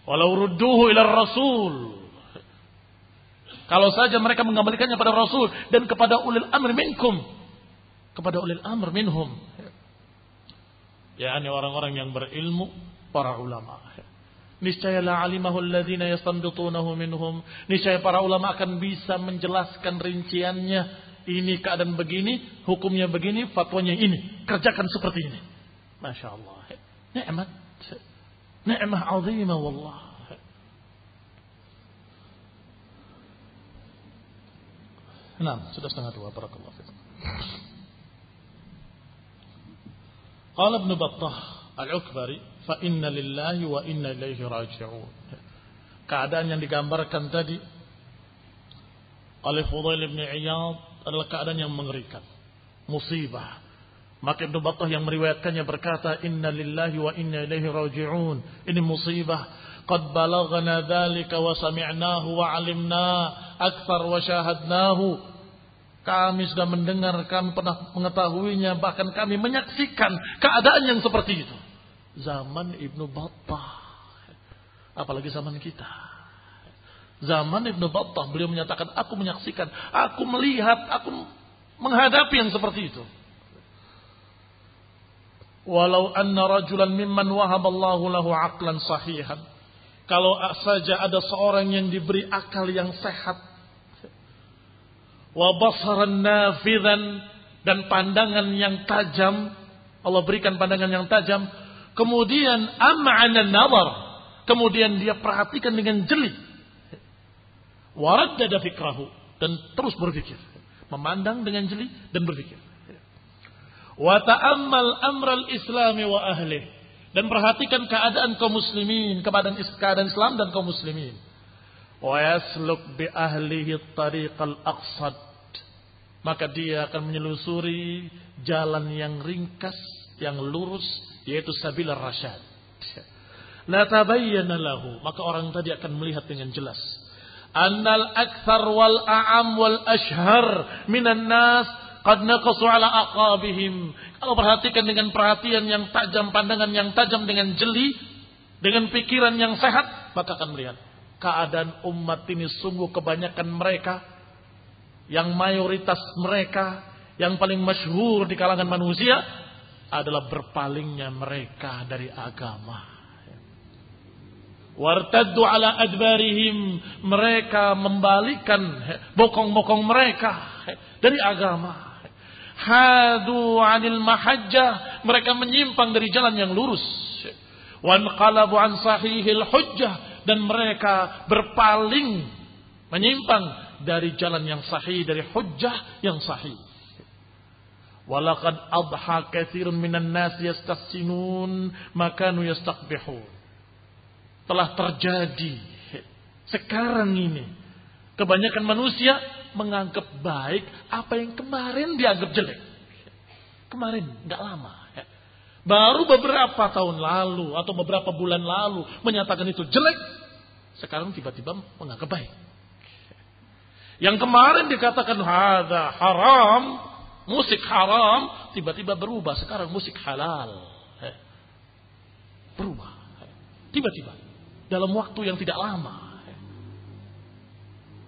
Walau rudduhu ila Rasul. Kalau saja mereka mengembalikannya pada Rasul dan kepada ulil amr minkum. Kepada ulil amr minhum. yakni orang-orang yang berilmu, para ulama. Niscaya la alimahu alladhina yastanbitunahu minhum. Niscaya para ulama akan bisa menjelaskan rinciannya. Ini keadaan begini, hukumnya begini, fatwanya ini. Kerjakan seperti ini. Masya Allah. Ni'mat. Ni'mah azimah wallah. Nah, sudah 1:30. Barakallahu fiikum. Qala Ibnu Battah Al-Ukbari, fa inna lillahi wa inna ilaihi raji'un. Keadaan yang digambarkan tadi oleh Fudail bin Iyad adalah keadaan yang mengerikan, musibah. Maka Ibnu Battah yang meriwayatkannya berkata, inna lillahi wa inna ilaihi raji'un. Ini musibah. Qad balaghana dzalika wa sami'nahu wa 'alimna aktsar wa syahadnahu. Kami sudah mendengar, kami pernah mengetahuinya, bahkan kami menyaksikan keadaan yang seperti itu. Zaman Ibnu Battah, apalagi zaman kita. Zaman Ibnu Battah, beliau menyatakan, aku menyaksikan, aku melihat, aku menghadapi yang seperti itu. Walau anna rajulan mimman wahaballahu lahu aqlan sahihan. Kalau saja ada seorang yang diberi akal yang sehat, wa basaran nafidan, dan pandangan yang tajam, Allah berikan pandangan yang tajam, kemudian am'ana nazar, kemudian dia perhatikan dengan jeli, waraddada fikrahu, dan terus berpikir, memandang dengan jeli dan berpikir, wa ta'ammal amral islami wa ahlih, dan perhatikan keadaan kaum muslimin, keadaan Islam dan kaum muslimin, wa yasluk bi ahlihi tariqal aqsad, maka dia akan menyelusuri jalan yang ringkas, yang lurus, yaitu sabilar rasyad. La tabayyana lahu, maka orang tadi akan melihat dengan jelas, annal akthar wal a'am wal ashhar minan nas qad naqasu ala aqabihim. Kalau perhatikan dengan perhatian yang tajam, pandangan yang tajam dengan jeli, dengan pikiran yang sehat, maka akan melihat keadaan umat ini sungguh kebanyakan mereka, yang mayoritas mereka, yang paling masyhur di kalangan manusia adalah berpalingnya mereka dari agama. Wartaddu ala adbarihim, mereka membalikan bokong-bokong mereka dari agama. Hadu anil mahajjah, mereka menyimpang dari jalan yang lurus. Wanqalabu an sahihil hujjah, dan mereka berpaling, menyimpang dari jalan yang sahih, dari hujjah yang sahih. Walaqad adha katsirun minan nas yastahsinun makanu yastaqbihun. Telah terjadi sekarang ini, kebanyakan manusia menganggap baik apa yang kemarin dianggap jelek. Kemarin, enggak lama. Baru beberapa tahun lalu atau beberapa bulan lalu menyatakan itu jelek. sekarang tiba-tiba menganggap baik. Yang kemarin dikatakan hadza haram, musik haram, tiba-tiba berubah, sekarang musik halal. Berubah. Tiba-tiba. Dalam waktu yang tidak lama.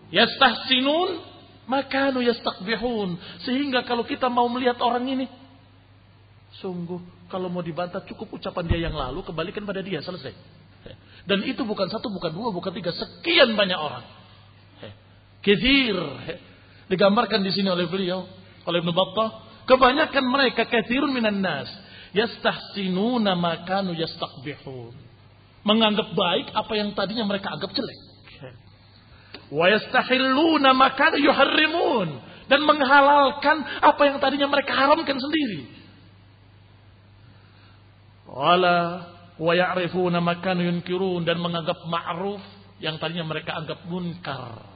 Yastahsinun, makanu yastaqbihun. Sehingga kalau kita mau melihat orang ini, sungguh, kalau mau dibantah cukup ucapan dia yang lalu, kembalikan pada dia, selesai. Dan itu bukan satu, bukan dua, bukan tiga, sekian banyak orang. Kathir. Digambarkan di sini oleh beliau, oleh Ibnu Battah, kebanyakan mereka kathirun minan nas yastahsinuna ma kanu yastaqbihun. Menganggap baik apa yang tadinya mereka anggap jelek. Wa yastahilluna ma kanu yuharrimun, dan menghalalkan apa yang tadinya mereka haramkan sendiri. Wala wa ya'rifuna ma kanu yunkirun, dan menganggap ma'ruf yang tadinya mereka anggap munkar.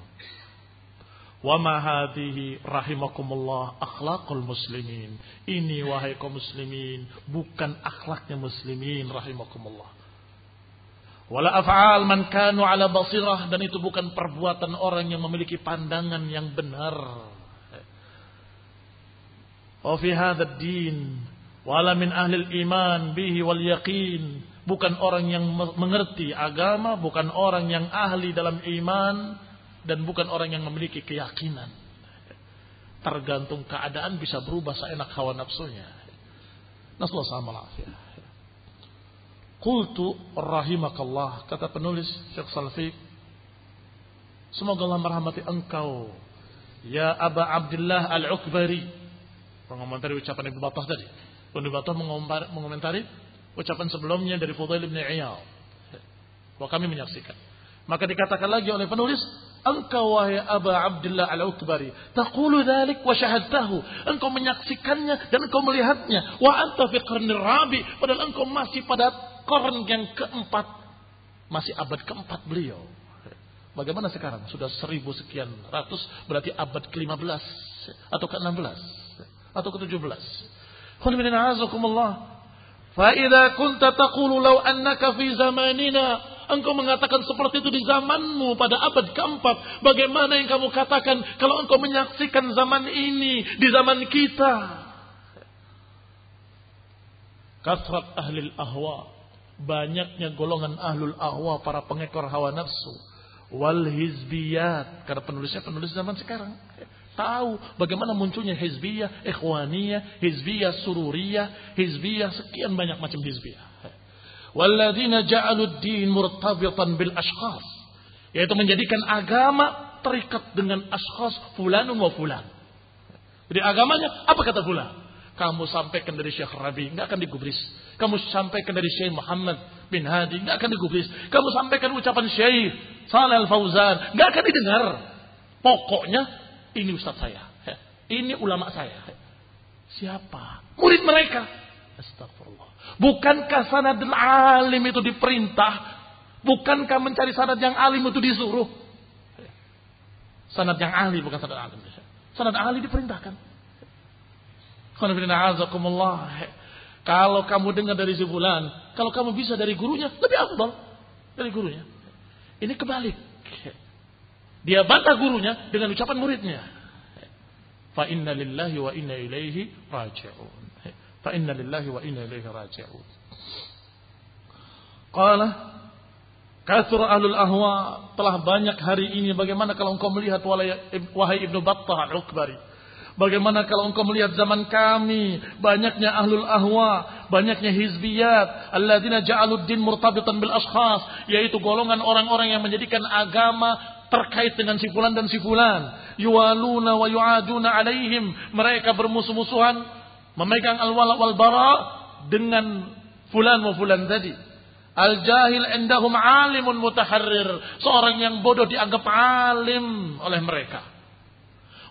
Wa ma hadhihi rahimakumullah akhlaqul muslimin. Ini wahai kaum muslimin bukan akhlaknya muslimin rahimakumullah. Wala af'al man kanu ala basirah, dan itu bukan perbuatan orang yang memiliki pandangan yang benar. Wa fi hadzal din wala min ahli iman bihi wal yaqin, bukan orang yang mengerti agama, bukan orang yang ahli dalam iman, dan bukan orang yang memiliki keyakinan. Tergantung keadaan bisa berubah seenak hawa nafsunya. Nasallahu alaihi. Qultu rahimakallah, kata penulis Syekh Salfi, semoga Allah merahmati engkau ya Aba Abdullah Al-Ukbari, mengomentari ucapan Ibnu Battah tadi. Ibnu Battah mengomentari ucapan sebelumnya dari Fudail bin Iyad. Bahwa kami menyaksikan. Maka dikatakan lagi oleh penulis, engkau wahai Aba Abdullah Al-Ukbari, taqulu dzalik wa syahadtahu, engkau menyaksikannya dan engkau melihatnya, wa anta fi qarnir rabi, padahal engkau masih pada qarn yang keempat, masih abad keempat beliau. Bagaimana sekarang? Sudah 1000 sekian ratus, berarti abad ke-15 atau ke-16 atau ke-17. Qul minna azakumullah. Fa idza kunta taqulu law annaka fi zamanina, engkau mengatakan seperti itu di zamanmu pada abad keempat, bagaimana yang kamu katakan kalau engkau menyaksikan zaman ini di zaman kita? Kasrat ahlil ahwa, banyaknya golongan ahlul ahwa, para pengekor hawa nafsu, wal hizbiyat, karena penulisnya penulis zaman sekarang. Tahu bagaimana munculnya hizbiyah, ikhwaniyah, hizbiyah sururiyah, hizbiyah, sekian banyak macam hizbiyah. Walladzina ja'alud din murtabitan bil ashkhas, yaitu menjadikan agama terikat dengan ashkhas fulanun wa fulan. Jadi agamanya apa kata fulan? Kamu sampaikan dari Syekh Rabi, enggak akan digubris. Kamu sampaikan dari Syekh Muhammad bin Hadi, enggak akan digubris. Kamu sampaikan ucapan Syekh Shalih Al-Fauzan, enggak akan didengar. Pokoknya ini ustaz saya, ini ulama saya. Siapa? Murid mereka. Astagfirullah. Bukankah sanad alim itu diperintah? Bukankah mencari sanad yang alim itu disuruh? Sanad yang ahli, bukan sanad alim. Sanad ahli diperintahkan. Kalau kamu dengar dari si fulan, kalau kamu bisa dari gurunya, lebih afdal dari gurunya. Ini kebalik. Dia bantah gurunya dengan ucapan muridnya. Fa inna lillahi wa inna ilaihi raji'un. Fa inna lillahi wa inna ilaihi raji'un. Qala kathura ahlul ahwa, telah banyak hari ini. Bagaimana kalau engkau melihat wahai Ibnu Battah Al-Ukbari, bagaimana kalau engkau melihat zaman kami, banyaknya ahlul ahwa, banyaknya hizbiyat, alladzina ja'alud din murtabitan bil ashkhas, yaitu golongan orang-orang yang menjadikan agama terkait dengan si fulan dan si fulan. Yuwaluna wa yu'aduna alaihim, mereka bermusuh-musuhan, memegang al-wala wal bara dengan fulan wa fulan tadi. Al-jahil indahum alimun mutaharrir, seorang yang bodoh dianggap alim oleh mereka.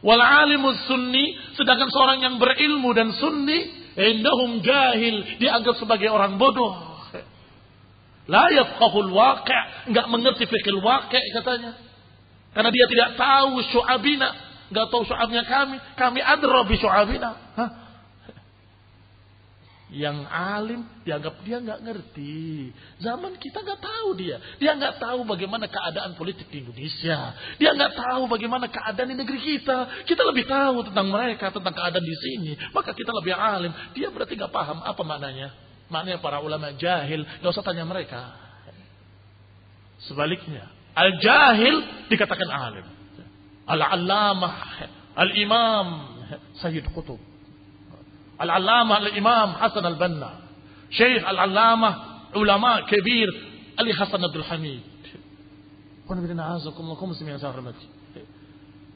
Wal alimus sunni, sedangkan seorang yang berilmu dan sunni, indahum jahil, dianggap sebagai orang bodoh. La yafqahul waqi', enggak mengerti fikih waqi' katanya. Karena dia tidak tahu syu'abina, enggak tahu syu'abnya kami adra bi syu'abina. Yang alim dianggap dia nggak ngerti. Zaman kita nggak tahu dia. Dia nggak tahu bagaimana keadaan politik di Indonesia. Dia nggak tahu bagaimana keadaan di negeri kita. Kita lebih tahu tentang mereka, tentang keadaan di sini. Maka kita lebih alim. Dia berarti nggak paham apa maknanya. Maknanya para ulama jahil. Nggak usah tanya mereka. Sebaliknya, al-jahil dikatakan alim. Al-allamah, al-imam, Sayyid Qutb. Al-allamah al-imam Hasan al-Banna. Syekh al-allamah ulama kebir Ali Hasan Abdul Hamid.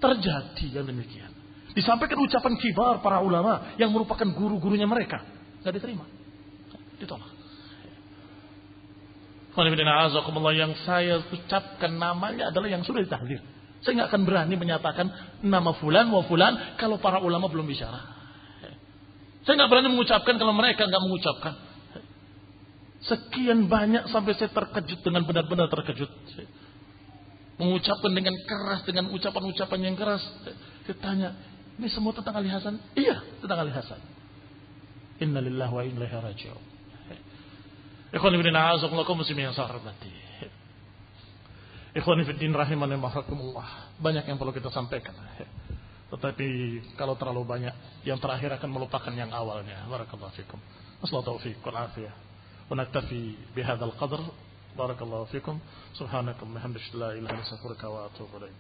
Terjadi yang demikian. Disampaikan ucapan kibar para ulama yang merupakan guru-gurunya mereka. Tidak diterima. Ditolak. Yang saya ucapkan namanya adalah yang sudah ditahdir. Saya nggak akan berani menyatakan nama fulan wa fulan kalau para ulama belum bicara. Saya nggak berani mengucapkan kalau mereka nggak mengucapkan. Sekian banyak sampai saya terkejut, dengan benar-benar terkejut. Mengucapkan dengan keras, dengan ucapan-ucapan yang keras. Saya tanya, ini semua tentang Ali Hasan? Iya, tentang Ali Hasan. Inna lillahi wa inna ilaihi raji'un. Ikhwan ibn a'azakumullah muslimin yang saya hormati. Ikhwan fiddin rahimani wa rahimakumullah. Banyak yang perlu kita sampaikan. Tetapi kalau terlalu banyak, yang terakhir akan melupakan yang awalnya. Barakallahu fikum. Wassalatu taufiq wal afiyah. Wa naktafi bihadzal qadr. Barakallahu fikum. Subhanakallahumma wa bihamdika la ilaha illa anta astaghfiruka wa atubu ilaik.